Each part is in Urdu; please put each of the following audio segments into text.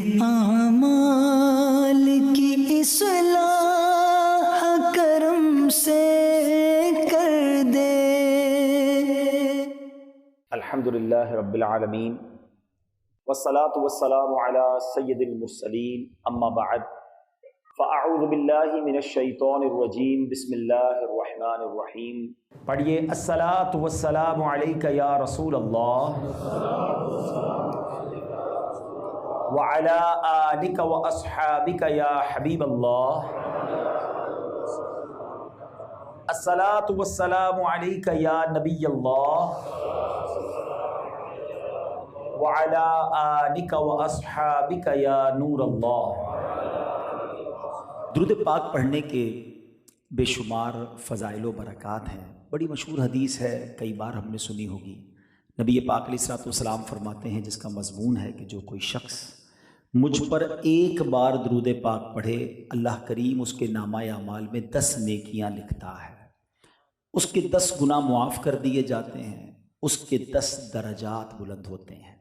اعمال کی اصلاح کرم سے کر دے۔ الحمدللہ رب العالمین والصلاة والسلام علی سید المرسلین، اما بعد فاعوذ باللہ من الشیطان الرجیم، بسم اللہ الرحمن الرحیم۔ پڑھیے الصلاۃ والسلام علیک یا رسول اللہ وعلی آلک واصحابک یا حبیب اللہ۔ الصلاۃ والسلام علیک یا نبی اللہ وعلی آلک واصحابک یا نور اللہ۔ درود پاک پڑھنے کے بے شمار فضائل و برکات ہیں۔ بڑی مشہور حدیث ہے، کئی بار ہم نے سنی ہوگی۔ نبی پاک علیہ الصلوۃ والسلام فرماتے ہیں، جس کا مضمون ہے کہ جو کوئی شخص مجھ پر ایک بار درود پاک پڑھے، اللہ کریم اس کے نامہ اعمال میں 10 نیکیاں لکھتا ہے، اس کے 10 گناہ معاف کر دیے جاتے ہیں، اس کے 10 درجات بلند ہوتے ہیں۔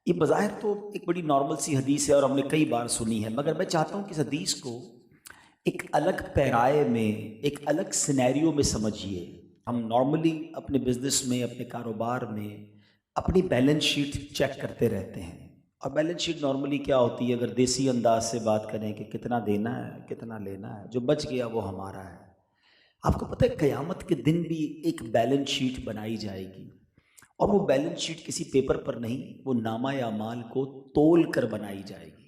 یہ بظاہر تو ایک بڑی نارمل سی حدیث ہے اور ہم نے کئی بار سنی ہے، مگر میں چاہتا ہوں کہ اس حدیث کو ایک الگ پیرائے میں، ایک الگ سینیریو میں سمجھیے۔ ہم نارملی اپنے بزنس میں، اپنے کاروبار میں اپنی بیلنس شیٹ چیک کرتے رہتے ہیں، اور بیلنس شیٹ نارملی کیا ہوتی ہے، اگر دیسی انداز سے بات کریں کہ کتنا دینا ہے، کتنا لینا ہے، جو بچ گیا وہ ہمارا ہے۔ آپ کو پتہ ہے قیامت کے دن بھی ایک بیلنس شیٹ بنائی جائے گی، اور وہ بیلنس شیٹ کسی پیپر پر نہیں، وہ نامہ اعمال کو تول کر بنائی جائے گی۔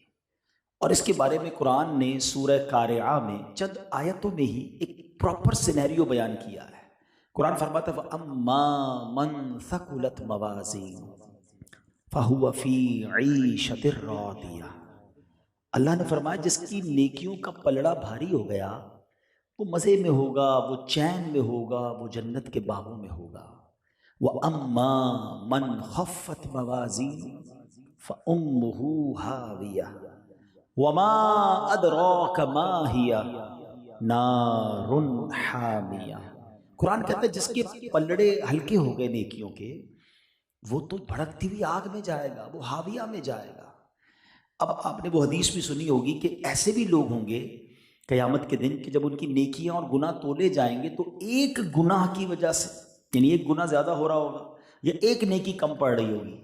اور اس کے بارے میں قرآن نے سورہ قارعہ میں چند آیتوں میں ہی ایک پراپر سینیریو بیان کیا ہے۔ قرآن فرماتا ہے وَأَمَّا مَنْ ثَقُلَتْ مَوَازِينُهُ فَهُوَ فِي عِيشَةٍ رَاضِيَةٍ۔ اللہ نے فرمایا جس کی نیکیوں کا پلڑا بھاری ہو گیا، وہ مزے میں ہوگا، وہ چین میں ہوگا، وہ جنت کے باغوں میں ہوگا۔ وَأَمَّا مَنْ خَفَّتْ مَوَازِينُهُ فَأُمُّهُ هَاوِيَةٌ وَمَا أَدْرَاكَ مَا هِيَ نَارٌ حَامِيَةٌ۔ قرآن کہتا ہے جس کے پلڑے ہلکے ہو گئے نیکیوں کے، وہ تو بھڑکتی ہوئی آگ میں جائے گا، وہ حاویہ میں جائے گا۔ اب آپ نے وہ حدیث بھی سنی ہوگی کہ ایسے بھی لوگ ہوں گے قیامت کے دن کہ جب ان کی نیکیاں اور گناہ تولے جائیں گے تو ایک گناہ کی وجہ سے، یعنی ایک گناہ زیادہ ہو رہا ہوگا یا ایک نیکی کم پڑ رہی ہوگی،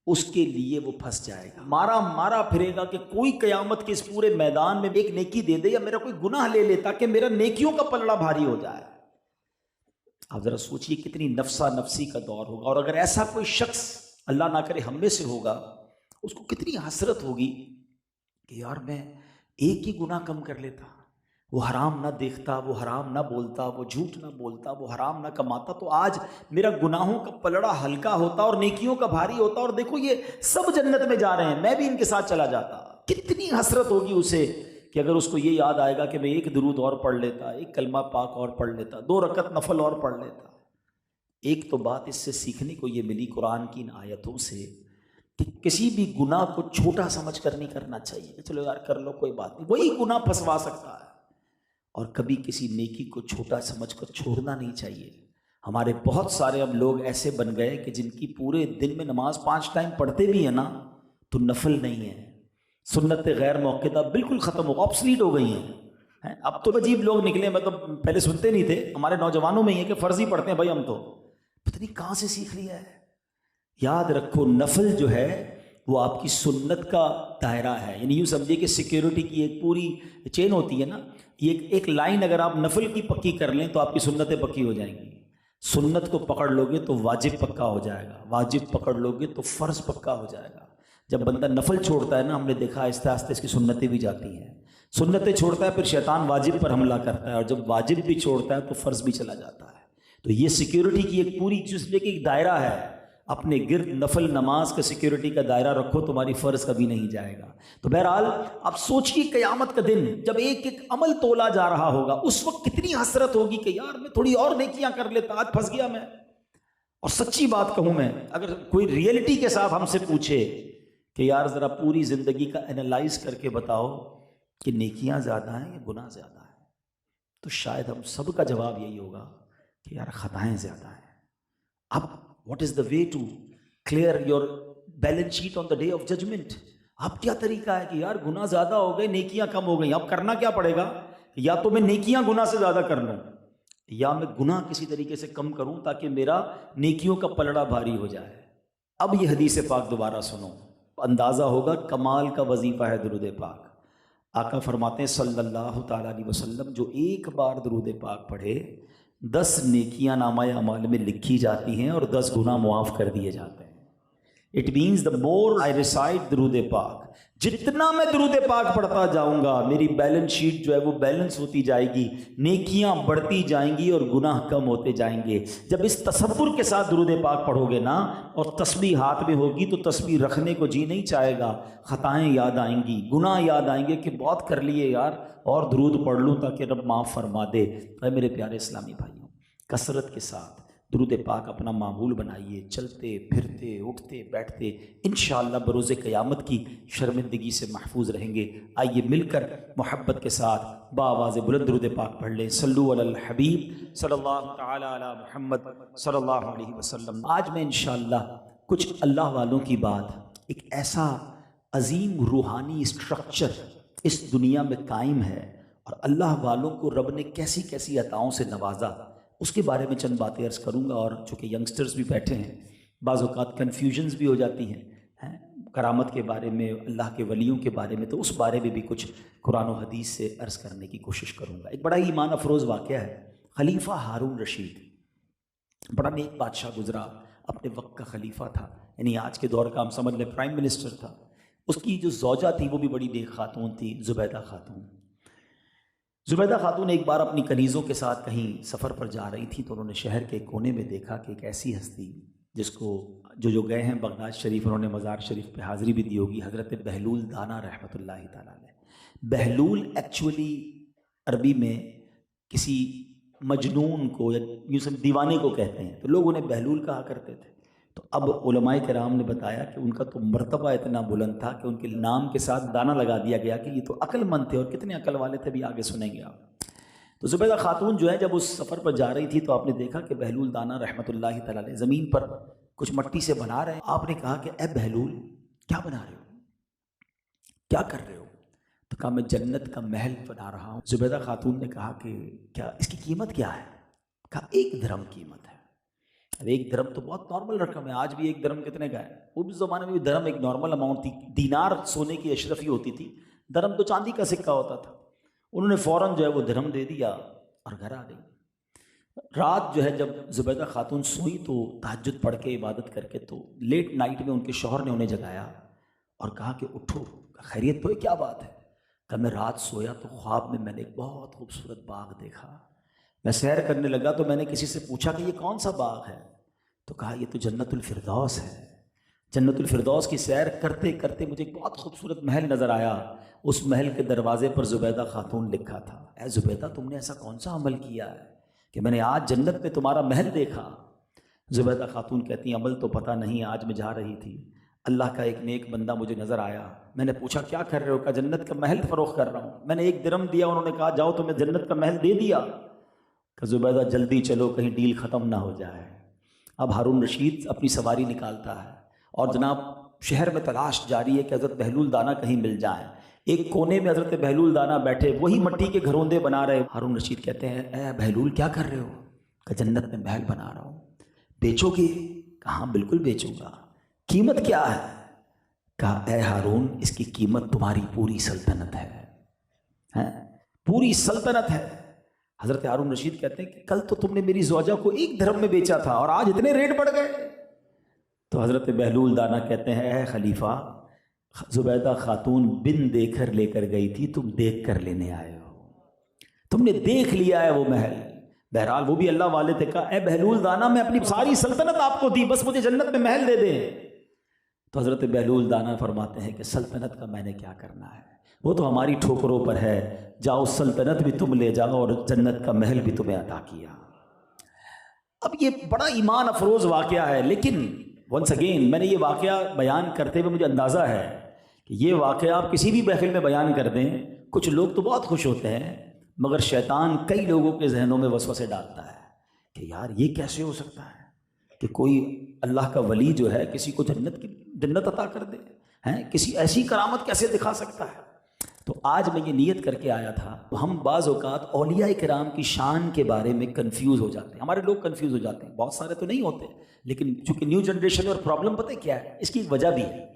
اس کے لیے وہ پھنس جائے گا، مارا پھرے گا کہ کوئی قیامت کے اس پورے میدان میں ایک نیکی دے دے یا میرا کوئی گناہ لے لے تاکہ میرا نیکیوں کا پلڑا بھاری ہو جائے۔ آپ ذرا سوچئے کتنی نفسا نفسی کا دور ہوگا، اور اگر ایسا کوئی شخص اللہ نہ کرے ہم میں سے ہوگا، اس کو کتنی حسرت ہوگی کہ یار میں ایک ہی گناہ کم کر لیتا، وہ حرام نہ دیکھتا، وہ حرام نہ بولتا، وہ جھوٹ نہ بولتا، وہ حرام نہ کماتا، تو آج میرا گناہوں کا پلڑا ہلکا ہوتا اور نیکیوں کا بھاری ہوتا، اور دیکھو یہ سب جنت میں جا رہے ہیں، میں بھی ان کے ساتھ چلا جاتا۔ کتنی حسرت ہوگی اسے کہ اگر اس کو یہ یاد آئے گا کہ میں ایک درود اور پڑھ لیتا، ایک کلمہ پاک اور پڑھ لیتا، 2 رکعت نفل اور پڑھ لیتا۔ ایک تو بات اس سے سیکھنے کو یہ ملی قرآن کی ان آیتوں سے کہ کسی بھی گناہ کو چھوٹا سمجھ کر نہیں کرنا چاہیے کہ چلو یار کر لو کوئی بات نہیں، وہی گناہ پھنسوا سکتا ہے، اور کبھی کسی نیکی کو چھوٹا سمجھ کر چھوڑنا نہیں چاہیے۔ ہمارے بہت سارے اب لوگ ایسے بن گئے کہ جن کی پورے دن میں نماز 5 ٹائم پڑھتے بھی ہیں نا، تو نفل نہیں ہے، سنت غیر موقعہ بالکل ختم ہو، آبسلیٹ ہو گئی ہیں۔ اب تو عجیب لوگ نکلے، مطلب پہلے سنتے نہیں تھے، ہمارے نوجوانوں میں یہ کہ فرض ہی پڑھتے ہیں بھائی ہم تو، پتہ نہیں کہاں سے سیکھ لیا ہے۔ یاد رکھو نفل جو ہے وہ آپ کی سنت کا دائرہ ہے، یعنی یوں سمجھیے کہ سیکیورٹی کی ایک پوری چین ہوتی ہے نا، یہ ایک لائن اگر آپ نفل کی پکی کر لیں تو آپ کی سنتیں پکی ہو جائیں گی۔ سنت کو پکڑ لو گے تو واجب پکا ہو جائے گا، واجب پکڑ لو گے تو فرض پکا ہو جائے گا۔ جب بندہ نفل چھوڑتا ہے نا، ہم نے دیکھا آہستہ آہستہ اس کی سنتیں بھی جاتی ہیں، سنتیں چھوڑتا ہے پھر شیطان واجب پر حملہ کرتا ہے، اور جب واجب بھی چھوڑتا ہے تو فرض بھی چلا جاتا ہے۔ تو یہ سیکیورٹی کی ایک پوری جزوے کی ایک دائرہ ہے، اپنے گرد نفل نماز کا سیکیورٹی کا دائرہ رکھو، تمہاری فرض کبھی نہیں جائے گا۔ تو بہرحال اب سوچیے قیامت کا دن جب ایک ایک عمل تولا جا رہا ہوگا، اس وقت کتنی حسرت ہوگی کہ یار میں تھوڑی اور نیکیاں کر لیتا، آج پھنس گیا میں۔ اور سچی بات کہوں میں، اگر کوئی ریئلٹی کے ساتھ ہم سے پوچھے کہ یار ذرا پوری زندگی کا انالائز کر کے بتاؤ کہ نیکیاں زیادہ ہیں یا گناہ زیادہ ہیں، تو شاید ہم سب کا جواب یہی ہوگا کہ یار خطائیں زیادہ ہیں۔ اب what is the way to clear your balance sheet on the day of judgment؟ اب کیا طریقہ ہے کہ یار گناہ زیادہ ہو گئے، نیکیاں کم ہو گئیں، اب کرنا کیا پڑے گا؟ یا تو میں نیکیاں گناہ سے زیادہ کر لوں، یا میں گناہ کسی طریقے سے کم کروں تاکہ میرا نیکیوں کا پلڑا بھاری ہو جائے۔ اب یہ حدیث پاک دوبارہ سنو، اندازہ ہوگا کمال کا وظیفہ ہے درود پاک۔ آقا فرماتے ہیں صلی اللہ تعالیٰ علیہ وسلم، جو ایک بار درود پاک پڑھے 10 نیکیاں نامہ اعمال میں لکھی جاتی ہیں اور 10 گناہ معاف کر دیے جاتے ہیں۔ It means the more I recite درود پاک، جتنا میں درود پاک پڑھتا جاؤں گا میری بیلنس شیٹ جو ہے وہ بیلنس ہوتی جائے گی، نیکیاں بڑھتی جائیں گی اور گناہ کم ہوتے جائیں گے۔ جب اس تصور کے ساتھ درود پاک پڑھو گے نا، اور تسبیح ہاتھ میں ہوگی تو تسبیح رکھنے کو جی نہیں چاہے گا، خطائیں یاد آئیں گی، گناہ یاد آئیں گے کہ بہت کر لیے یار، اور درود پڑھ لوں تاکہ رب معاف فرما دے۔ اے میرے پیارے اسلامی بھائیوں، کثرت کے ساتھ درود پاک اپنا معمول بنائیے، چلتے پھرتے اٹھتے بیٹھتے انشاءاللہ بروز قیامت کی شرمندگی سے محفوظ رہیں گے۔ آئیے مل کر محبت کے ساتھ بآواز بلند درود پاک پڑھ لیں۔ صلو علی الحبیب صلی اللہ تعالی علی محمد صلی اللہ علیہ وسلم۔ آج میں انشاءاللہ کچھ اللہ والوں کی بات، ایک ایسا عظیم روحانی اسٹرکچر اس دنیا میں قائم ہے اور اللہ والوں کو رب نے کیسی کیسی عطاؤں سے نوازا، اس کے بارے میں چند باتیں عرض کروں گا۔ اور چونکہ ینگسٹرز بھی بیٹھے ہیں، بعض اوقات کنفیوژنز بھی ہو جاتی ہیں کرامت کے بارے میں، اللہ کے ولیوں کے بارے میں، تو اس بارے میں بھی کچھ قرآن و حدیث سے عرض کرنے کی کوشش کروں گا۔ ایک بڑا ہی ایمان افروز واقعہ ہے، خلیفہ ہارون رشید بڑا نیک بادشاہ گزرا، اپنے وقت کا خلیفہ تھا، یعنی آج کے دور کا ہم سمجھ لیں پرائم منسٹر تھا۔ اس کی جو زوجہ تھی وہ بھی بڑی نیک خاتون تھی، زبیدہ خاتون۔ زبیدہ خاتون ایک بار اپنی کنیزوں کے ساتھ کہیں سفر پر جا رہی تھی، تو انہوں نے شہر کے کونے میں دیکھا کہ ایک ایسی ہستی جس کو جو گئے ہیں بغداد شریف، انہوں نے مزار شریف پہ حاضری بھی دی ہوگی، حضرت بہلول دانا رحمۃ اللہ تعالیٰ علیہ۔ بہلول ایکچولی عربی میں کسی مجنون کو یا یوں دیوانے کو کہتے ہیں، تو لوگ انہیں بہلول کہا کرتے تھے۔ تو اب علماء کرام نے بتایا کہ ان کا تو مرتبہ اتنا بلند تھا کہ ان کے نام کے ساتھ دانا لگا دیا گیا کہ یہ تو عقل مند تھے، اور کتنے عقل والے تھے بھی آگے سنیں گے آپ۔ تو زبیدہ خاتون جو ہے جب اس سفر پر جا رہی تھی تو آپ نے دیکھا کہ بہلول دانا رحمۃ اللہ تعالیٰ علیہ زمین پر کچھ مٹی سے بنا رہے ہیں۔ آپ نے کہا کہ اے بہلول کیا بنا رہے ہو، کیا کر رہے ہو؟ تو کہا میں جنت کا محل بنا رہا ہوں۔ زبیدہ خاتون نے کہا کہ کیا اس کی قیمت کیا ہے؟ کہا 1 درہم قیمت ہے۔ اب 1 درہم تو بہت نارمل رقم ہے، آج بھی 1 درہم کتنے کا ہے؟ وہ بھی زمانے میں بھی درہم ایک نارمل اماؤنٹ تھی، دینار سونے کی اشرفی ہوتی تھی، درہم تو چاندی کا سکہ ہوتا تھا۔ انہوں نے فوراً جو ہے وہ درہم دے دیا اور گھر آ گئی۔ رات جو ہے جب زبیدہ خاتون سوئی تو تہجد پڑھ کے عبادت کر کے، تو لیٹ نائٹ میں ان کے شوہر نے انہیں جگایا اور کہا کہ اٹھو، خیریت تو ہے؟ کیا بات ہے؟ کہ میں رات سویا تو خواب میں میں نے ایک بہت خوبصورت باغ دیکھا، میں سیر کرنے لگا تو میں نے کسی سے پوچھا کہ یہ کون سا باغ ہے؟ تو کہا یہ تو جنت الفردوس ہے۔ جنت الفردوس کی سیر کرتے کرتے مجھے ایک بہت خوبصورت محل نظر آیا، اس محل کے دروازے پر زبیدہ خاتون لکھا تھا۔ اے زبیدہ تم نے ایسا کون سا عمل کیا ہے کہ میں نے آج جنت میں تمہارا محل دیکھا؟ زبیدہ خاتون کہتی ہیں عمل تو پتہ نہیں، آج میں جا رہی تھی، اللہ کا ایک نیک بندہ مجھے نظر آیا، میں نے پوچھا کیا کر رہے ہو؟ کہا جنت کا محل فروخت کر رہا ہوں۔ میں نے 1 درہم دیا، انہوں نے کہا جاؤ تمہیں جنت کا محل دے دیا۔ کہ زبیدہ جلدی چلو کہیں ڈیل ختم نہ ہو جائے۔ اب ہارون رشید اپنی سواری نکالتا ہے اور جناب شہر میں تلاش جاری ہے کہ حضرت بہلول دانا کہیں مل جائیں۔ ایک کونے میں حضرت بہلول دانا بیٹھے وہی مٹی کے گھروندے بنا رہے۔ ہارون رشید کہتے ہیں اے بہلول کیا کر رہے ہو؟ کہ جنت میں محل بنا رہا ہوں۔ بیچو گے؟ کہاں بالکل بیچوں گا۔ قیمت کیا ہے؟ کہا اے ہارون اس کی قیمت تمہاری پوری سلطنت ہے، پوری سلطنت ہے۔ حضرت ہارون رشید کہتے ہیں کہ کل تو تم نے میری زوجہ کو 1 درہم میں بیچا تھا اور آج اتنے ریٹ بڑھ گئے۔ تو حضرت بہلول دانا کہتے ہیں اے خلیفہ زبیدہ خاتون بن دے کر لے کر گئی تھی، تم دیکھ کر لینے آئے ہو، تم نے دیکھ لیا ہے وہ محل۔ بہرحال وہ بھی اللہ والے تھے، کہا اے بہلول دانا میں اپنی ساری سلطنت آپ کو دی، بس مجھے جنت میں محل دے دیں۔ تو حضرت بہلول دانا فرماتے ہیں کہ سلطنت کا میں نے کیا کرنا ہے، وہ تو ہماری ٹھوکروں پر ہے، جاؤ سلطنت بھی تم لے جاؤ اور جنت کا محل بھی تمہیں عطا کیا۔ اب یہ بڑا ایمان افروز واقعہ ہے، لیکن ونس اگین میں نے یہ واقعہ بیان کرتے ہوئے مجھے اندازہ ہے کہ یہ واقعہ آپ کسی بھی محفل میں بیان کر دیں، کچھ لوگ تو بہت خوش ہوتے ہیں، مگر شیطان کئی لوگوں کے ذہنوں میں وسوسے ڈالتا ہے کہ یار یہ کیسے ہو سکتا ہے کہ کوئی اللہ کا ولی جو ہے کسی کو جنت عطا کر دے۔ ہیں؟ کسی ایسی کرامت کیسے دکھا سکتا ہے؟ تو آج میں یہ نیت کر کے آیا تھا، ہم بعض اوقات اولیاء کرام کی شان کے بارے میں کنفیوز ہو جاتے ہیں، ہمارے لوگ کنفیوز ہو جاتے ہیں، بہت سارے تو نہیں ہوتے، لیکن چونکہ نیو جنریشن اور پرابلم پتہ کیا ہے، اس کی ایک وجہ بھی ہے۔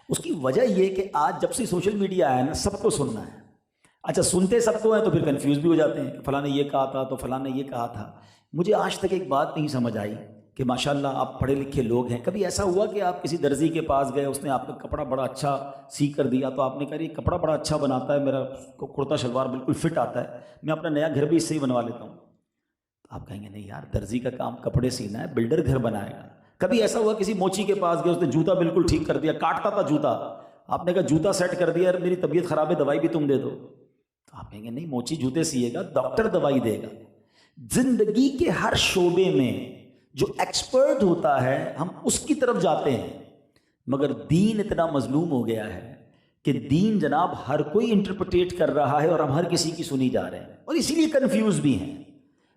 اس کی وجہ یہ کہ آج جب سے سوشل میڈیا آیا نا، سب کو سننا ہے۔ اچھا سنتے سب کو ہیں تو پھر کنفیوز بھی ہو جاتے ہیں کہ فلاں نے یہ کہا تھا تو فلاں نے یہ کہا تھا۔ مجھے آج تک ایک بات نہیں سمجھ آئی کہ ماشاءاللہ آپ پڑھے لکھے لوگ ہیں، کبھی ایسا ہوا کہ آپ کسی درزی کے پاس گئے، اس نے آپ کا کپڑا بڑا اچھا سی کر دیا تو آپ نے کہا یہ کپڑا بڑا اچھا بناتا ہے، میرا کرتا شلوار بالکل فٹ آتا ہے، میں اپنا نیا گھر بھی اس سے ہی بنوا لیتا ہوں؟ تو آپ کہیں گے نہیں یار، درزی کا کام کپڑے سینا ہے، بلڈر گھر بنائے گا۔ کبھی ایسا ہوا کسی موچی کے پاس گئے، اس نے جوتا بالکل ٹھیک کر دیا، کاٹتا تھا جوتا، آپ نے کہا جوتا سیٹ کر دیا، یار میری طبیعت خراب ہے دوائی بھی تم دے دو۔ تو آپ کہیں گے نہیں، موچی جوتے سیے گا، ڈاکٹر دوائی دے گا۔ زندگی کے ہر شعبے میں جو ایکسپرٹ ہوتا ہے ہم اس کی طرف جاتے ہیں، مگر دین اتنا مظلوم ہو گیا ہے کہ دین جناب ہر کوئی انٹرپریٹ کر رہا ہے اور ہم ہر کسی کی سنی جا رہے ہیں، اور اسی لیے کنفیوز بھی ہیں۔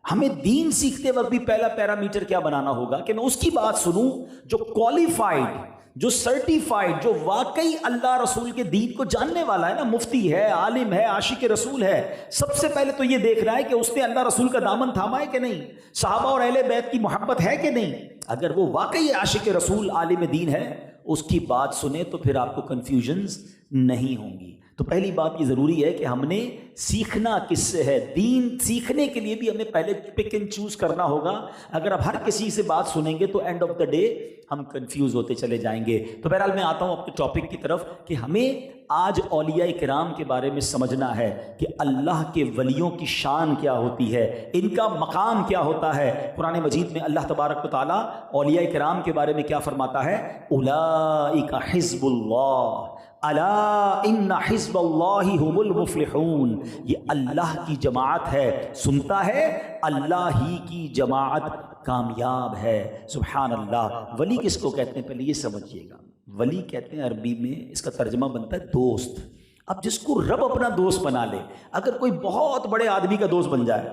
ہمیں دین سیکھتے وقت بھی پہلا پیرامیٹر کیا بنانا ہوگا کہ میں اس کی بات سنوں جو کوالیفائڈ، جو سرٹیفائڈ، جو واقعی اللہ رسول کے دین کو جاننے والا ہے نا، مفتی ہے، عالم ہے، عاشق رسول ہے۔ سب سے پہلے تو یہ دیکھنا ہے کہ اس نے اللہ رسول کا دامن تھاما ہے کہ نہیں، صحابہ اور اہل بیت کی محبت ہے کہ نہیں۔ اگر وہ واقعی عاشق رسول، عالم دین ہے، اس کی بات سنیں تو پھر آپ کو کنفیوژنز نہیں ہوں گی۔ تو پہلی بات یہ ضروری ہے کہ ہم نے سیکھنا کس سے ہے۔ دین سیکھنے کے لیے بھی ہمیں پہلے پک اینڈ چوز کرنا ہوگا۔ اگر آپ ہر کسی سے بات سنیں گے تو اینڈ آف دا ڈے ہم کنفیوز ہوتے چلے جائیں گے۔ تو بہرحال میں آتا ہوں اپنے ٹاپک کی طرف کہ ہمیں آج اولیاء کرام کے بارے میں سمجھنا ہے کہ اللہ کے ولیوں کی شان کیا ہوتی ہے، ان کا مقام کیا ہوتا ہے۔ قرآن مجید میں اللہ تبارک و تعالیٰ اولیاء کرام کے بارے میں کیا فرماتا ہے؟ اولئک حزب اللہ الا ان حزب اللہ هم المفلحون۔ یہ اللہ کی جماعت ہے، سنتا ہے، اللہ ہی کی جماعت کامیاب ہے۔ سبحان اللہ۔ ولی کس کو کہتے ہیں پہلے یہ سمجھیے گا۔ ولی کہتے ہیں عربی میں، اس کا ترجمہ بنتا ہے دوست۔ اب جس کو رب اپنا دوست بنا لے، اگر کوئی بہت بڑے آدمی کا دوست بن جائے،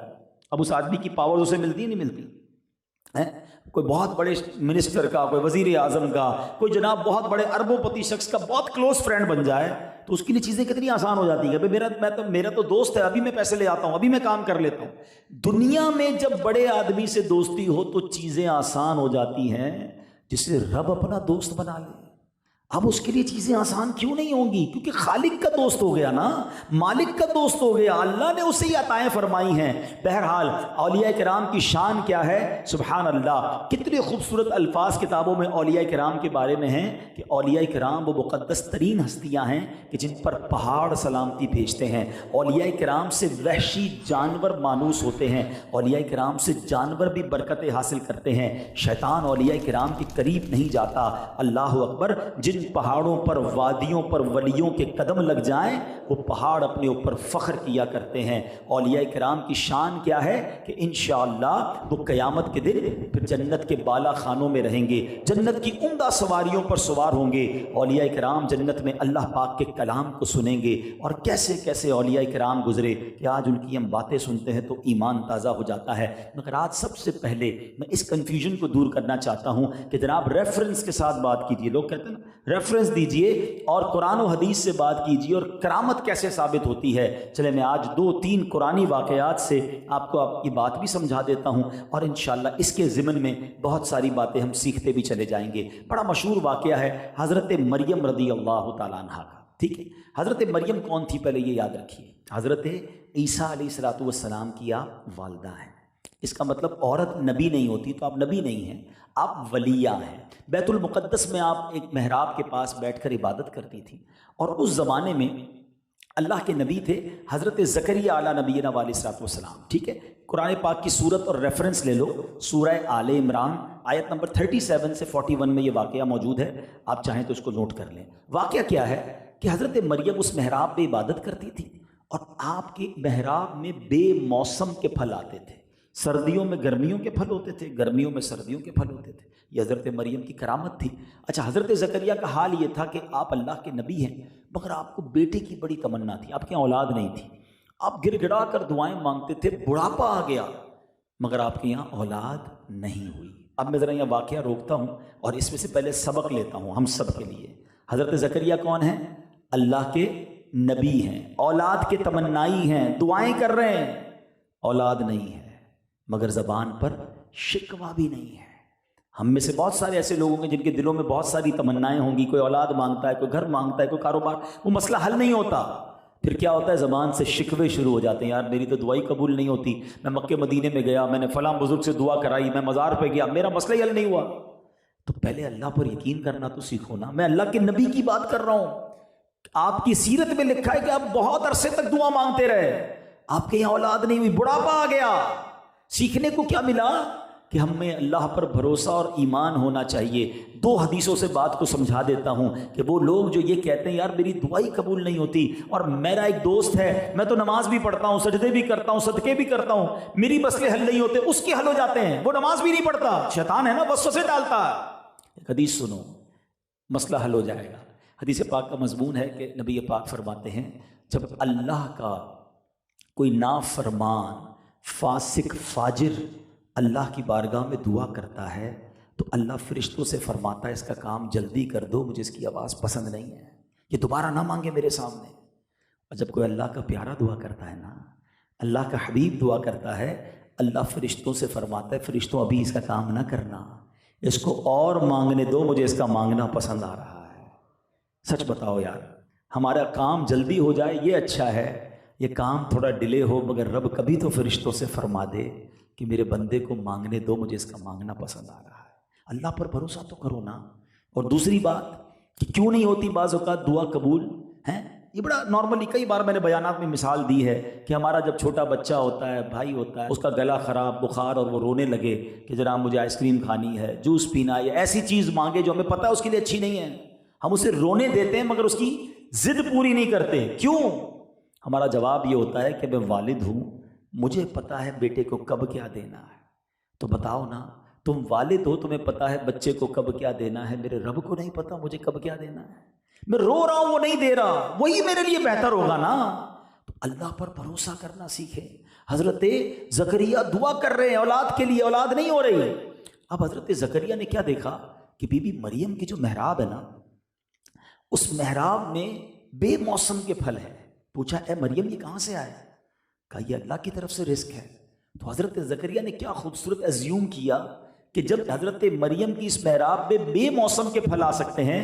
اب اس آدمی کی پاور اسے ملتی ہے نہیں ملتی؟ کوئی بہت بڑے منسٹر کا، کوئی وزیر اعظم کا، کوئی جناب بہت بڑے اربوں پتی شخص کا بہت کلوز فرینڈ بن جائے تو اس کے لیے چیزیں کتنی آسان ہو جاتی ہیں کہ میرا تو دوست ہے، ابھی میں پیسے لے آتا ہوں، ابھی میں کام کر لیتا ہوں۔ دنیا میں جب بڑے آدمی سے دوستی ہو تو چیزیں آسان ہو جاتی ہیں، جسے رب اپنا دوست بنا لے اب اس کے لیے چیزیں آسان کیوں نہیں ہوں گی؟ کیونکہ خالق کا دوست ہو گیا نا، مالک کا دوست ہو گیا، اللہ نے اسے یہ عطائیں فرمائی ہیں۔ بہرحال اولیاء کرام کی شان کیا ہے؟ سبحان اللہ، کتنے خوبصورت الفاظ کتابوں میں اولیاء کرام کے بارے میں ہیں کہ اولیاء کرام وہ مقدس ترین ہستیاں ہیں کہ جن پر پہاڑ سلامتی بھیجتے ہیں۔ اولیاء کرام سے وحشی جانور مانوس ہوتے ہیں، اولیاء کرام سے جانور بھی برکتیں حاصل کرتے ہیں۔ شیطان اولیاء کرام کے قریب نہیں جاتا۔ اللہ اکبر۔ جن پہاڑوں پر، وادیوں پر ولیوں کے قدم لگ جائیں وہ پہاڑ اپنے اوپر فخر کیا کرتے ہیں۔ اولیاء کرام کی شان کیا ہے کہ انشاءاللہ وہ قیامت کے دن پھر جنت کے بالا خانوں میں رہیں گے، جنت کی عمدہ سواریوں پر سوار ہوں گے۔ اولیاء کرام جنت میں اللہ پاک کے کلام کو سنیں گے، اور کیسے کیسے اولیاء کرام گزرے کہ آج ان کی ہم باتیں سنتے ہیں تو ایمان تازہ ہو جاتا ہے۔ مگر آج سب سے پہلے میں اس کنفیوژن کو دور کرنا چاہتا ہوں کہ جناب ریفرنس کے ساتھ بات کیجیے۔ لوگ کہتے ہیں نا ریفرنس دیجئے اور قرآن و حدیث سے بات کیجئے اور کرامت کیسے ثابت ہوتی ہے۔ چلے میں آج 2-3 قرآنی واقعات سے آپ کو آپ کی بات بھی سمجھا دیتا ہوں، اور انشاءاللہ اس کے ضمن میں بہت ساری باتیں ہم سیکھتے بھی چلے جائیں گے۔ بڑا مشہور واقعہ ہے حضرت مریم رضی اللہ تعالیٰ عنہا کا، ٹھیک ہے؟ حضرت مریم کون تھی پہلے یہ یاد رکھیے، حضرت عیسیٰ علیہ السلام کی آپ والدہ ہیں۔ اس کا مطلب عورت نبی نہیں ہوتی تو آپ نبی نہیں ہیں، آپ ولیہ ہیں۔ بیت المقدس میں آپ ایک محراب کے پاس بیٹھ کر عبادت کرتی تھی، اور اس زمانے میں اللہ کے نبی تھے حضرت زکریا علیہ نبینا علیہ السلام، ٹھیک ہے؟ قرآن پاک کی صورت اور ریفرنس لے لو، سورہ آل عمران آیت نمبر 37 سے 41 میں یہ واقعہ موجود ہے، آپ چاہیں تو اس کو نوٹ کر لیں۔ واقعہ کیا ہے کہ حضرت مریم اس محراب پہ عبادت کرتی تھی، اور آپ کے محراب میں بے موسم کے پھل آتے تھے۔ سردیوں میں گرمیوں کے پھل ہوتے تھے، گرمیوں میں سردیوں کے پھل ہوتے تھے۔ یہ حضرت مریم کی کرامت تھی۔ اچھا، حضرت زکریا کا حال یہ تھا کہ آپ اللہ کے نبی ہیں، مگر آپ کو بیٹے کی بڑی تمنا تھی، آپ کے یہاں اولاد نہیں تھی۔ آپ گر گڑا کر دعائیں مانگتے تھے، بڑھاپا آ گیا مگر آپ کے یہاں اولاد نہیں ہوئی۔ اب میں ذرا یہ واقعہ روکتا ہوں اور اس میں سے پہلے سبق لیتا ہوں ہم سب کے لیے۔ حضرت زکریا کون ہیں؟ اللہ کے نبی ہیں، اولاد کے تمنائی ہیں، دعائیں کر رہے ہیں، اولاد نہیں ہے، مگر زبان پر شکوہ بھی نہیں ہے۔ ہم میں سے بہت سارے ایسے لوگ ہوں گے جن کے دلوں میں بہت ساری تمنائیں ہوں گی، کوئی اولاد مانگتا ہے، کوئی گھر مانگتا ہے، کوئی کاروبار، وہ مسئلہ حل نہیں ہوتا، پھر کیا ہوتا ہے؟ زبان سے شکوے شروع ہو جاتے ہیں، یار میری تو دعائی قبول نہیں ہوتی، میں مکے مدینے میں گیا، میں نے فلاں بزرگ سے دعا کرائی، میں مزار پہ گیا، میرا مسئلہ ہی حل نہیں ہوا۔ تو پہلے اللہ پر یقین کرنا تو سیکھو نا۔ میں اللہ کے نبی کی بات کر رہا ہوں، آپ کی سیرت میں لکھا ہے کہ آپ بہت عرصے تک دعا مانگتے رہے، آپ کے یہاں اولاد نہیں ہوئی، بڑھاپا آ گیا۔ سیکھنے کو کیا ملا؟ کہ ہمیں اللہ پر بھروسہ اور ایمان ہونا چاہیے۔ 2 حدیثوں سے بات کو سمجھا دیتا ہوں کہ وہ لوگ جو یہ کہتے ہیں یار میری دعائی قبول نہیں ہوتی، اور میرا ایک دوست ہے، میں تو نماز بھی پڑھتا ہوں، سجدے بھی کرتا ہوں، صدقے بھی کرتا ہوں، میری مسئلے حل نہیں ہوتے، اس کے حل ہو جاتے ہیں، وہ نماز بھی نہیں پڑھتا، شیطان ہے نا، وسوسے ڈالتا ہے۔ ایک حدیث سنو، مسئلہ حل ہو جائے گا۔ حدیث پاک کا مضمون ہے کہ نبی پاک فرماتے ہیں جب اللہ کا کوئی نافرمان فاسق فاجر اللہ کی بارگاہ میں دعا کرتا ہے تو اللہ فرشتوں سے فرماتا ہے اس کا کام جلدی کر دو، مجھے اس کی آواز پسند نہیں ہے، یہ دوبارہ نہ مانگے میرے سامنے۔ اور جب کوئی اللہ کا پیارا دعا کرتا ہے نا، اللہ کا حبیب دعا کرتا ہے، اللہ فرشتوں سے فرماتا ہے فرشتوں ابھی اس کا کام نہ کرنا، اس کو اور مانگنے دو، مجھے اس کا مانگنا پسند آ رہا ہے۔ سچ بتاؤ یار، ہمارا کام جلدی ہو جائے یہ اچھا ہے، یہ کام تھوڑا ڈیلے ہو، مگر رب کبھی تو فرشتوں سے فرما دے کہ میرے بندے کو مانگنے دو، مجھے اس کا مانگنا پسند آ رہا ہے۔ اللہ پر بھروسہ تو کرو نا۔ اور دوسری بات کہ کیوں نہیں ہوتی بعض اوقات دعا قبول ہیں، یہ بڑا نارملی کئی بار میں نے بیانات میں مثال دی ہے کہ ہمارا جب چھوٹا بچہ ہوتا ہے، بھائی ہوتا ہے، اس کا گلا خراب، بخار، اور وہ رونے لگے کہ جناب مجھے آئس کریم کھانی ہے، جوس پینا ہے، یا ایسی چیز مانگے جو ہمیں پتہ ہے اس کے لیے اچھی نہیں ہے، ہم اسے رونے دیتے ہیں مگر اس کی ضد پوری نہیں کرتے۔ کیوں؟ ہمارا جواب یہ ہوتا ہے کہ میں والد ہوں، مجھے پتہ ہے بیٹے کو کب کیا دینا ہے۔ تو بتاؤ نا، تم والد ہو، تمہیں پتہ ہے بچے کو کب کیا دینا ہے، میرے رب کو نہیں پتہ مجھے کب کیا دینا ہے؟ میں رو رہا ہوں وہ نہیں دے رہا، وہی میرے لیے بہتر ہوگا نا۔ تو اللہ پر بھروسہ کرنا سیکھیں۔ حضرت زکریا دعا کر رہے ہیں اولاد کے لیے، اولاد نہیں ہو رہی۔ اب حضرت زکریا نے کیا دیکھا کہ بی بی مریم کی جو محراب ہے نا، اس محراب میں بے موسم کے پھل ہیں۔ پوچھا اے مریم یہ کہاں سے آئے؟ کہا یہ اللہ کی طرف سے رزق ہے۔ تو حضرت زکریا نے کیا خوبصورت ازیوم کیا کہ جب حضرت مریم کی اس محراب میں بے موسم کے پھل آ سکتے ہیں،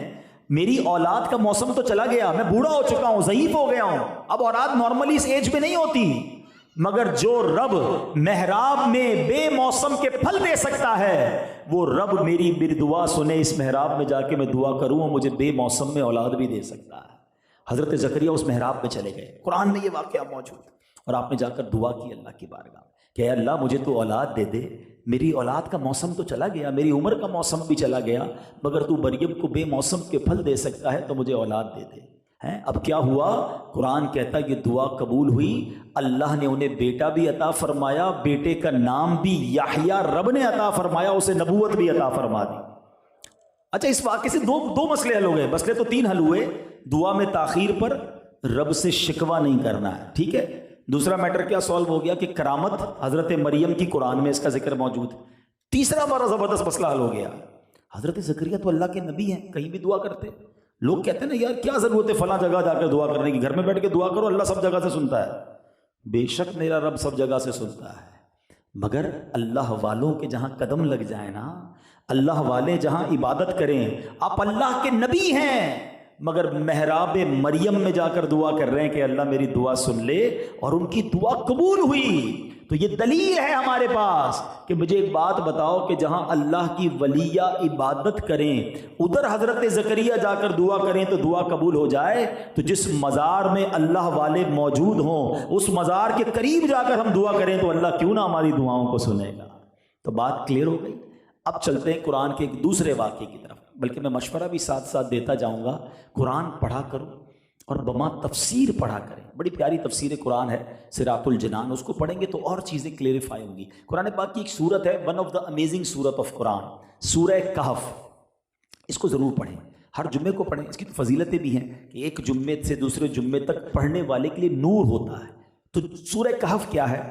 میری اولاد کا موسم تو چلا گیا، میں بوڑھا ہو چکا ہوں، ضعیف ہو گیا ہوں، اب اولاد نارملی اس ایج میں نہیں ہوتی، مگر جو رب محراب میں بے موسم کے پھل دے سکتا ہے، وہ رب میری دعا سنے، اس محراب میں جا کے میں دعا کروں اور مجھے بے موسم میں اولاد بھی دے سکتا ہے۔ حضرت زکریا اس محراب میں چلے گئے، قرآن میں یہ واقعہ موجود، اور آپ نے جا کر دعا کی اللہ کی بارگاہ کہ اے اللہ مجھے تو اولاد دے دے، میری اولاد کا موسم تو چلا گیا، میری عمر کا موسم بھی چلا گیا، مگر تو مریم کو بے موسم کے پھل دے سکتا ہے تو مجھے اولاد دے دے۔ اب کیا ہوا؟ قرآن کہتا ہے یہ دعا قبول ہوئی، اللہ نے انہیں بیٹا بھی عطا فرمایا، بیٹے کا نام بھی یحییٰ رب نے عطا فرمایا، اسے نبوت بھی عطا فرما دی۔ اچھا اس واقعے سے دو مسئلے حل ہو گئے، مسئلے تو 3 حل ہوئے۔ دعا میں تاخیر پر رب سے شکوہ نہیں کرنا ہے، ٹھیک ہے۔ دوسرا میٹر کیا سالو ہو گیا کہ کرامت حضرت مریم کی قرآن میں اس کا ذکر موجود۔ تیسرا بڑا زبردست مسئلہ حل ہو گیا، حضرت زکریا تو اللہ کے نبی ہیں، کہیں بھی دعا کرتے، لوگ کہتے ہیں نا یار کیا ضرورت ہے فلاں جگہ جا کر دعا کرنے کی، گھر میں بیٹھ کے دعا کرو، اللہ سب جگہ سے سنتا ہے۔ بے شک میرا رب سب جگہ سے سنتا ہے، مگر اللہ والوں کے جہاں قدم لگ جائیں نا، اللہ والے جہاں عبادت کریں، آپ اللہ کے نبی ہیں مگر محراب مریم میں جا کر دعا کر رہے ہیں کہ اللہ میری دعا سن لے، اور ان کی دعا قبول ہوئی۔ تو یہ دلیل ہے ہمارے پاس کہ مجھے ایک بات بتاؤ کہ جہاں اللہ کی ولیہ عبادت کریں ادھر حضرت زکریا جا کر دعا کریں تو دعا قبول ہو جائے، تو جس مزار میں اللہ والے موجود ہوں اس مزار کے قریب جا کر ہم دعا کریں تو اللہ کیوں نہ ہماری دعاؤں کو سنے گا۔ تو بات کلیئر ہو گئی۔ اب چلتے ہیں قرآن کے ایک دوسرے واقعے کی طرف، بلکہ میں مشورہ بھی ساتھ ساتھ دیتا جاؤں گا، قرآن پڑھا کرو اور بما تفسیر پڑھا کریں۔ بڑی پیاری تفسیر قرآن ہے صراط الجنان، اس کو پڑھیں گے تو اور چیزیں کلیریفائی ہوں گی۔ قرآن پاک کی ایک سورت ہے، ون آف دا امیزنگ سورت آف قرآن، سورہ کہف، اس کو ضرور پڑھیں، ہر جمعے کو پڑھیں۔ اس کی تو فضیلتیں بھی ہیں کہ ایک جمعے سے دوسرے جمعے تک پڑھنے والے کے لیے نور ہوتا ہے۔ تو سورہ کہف کیا ہے؟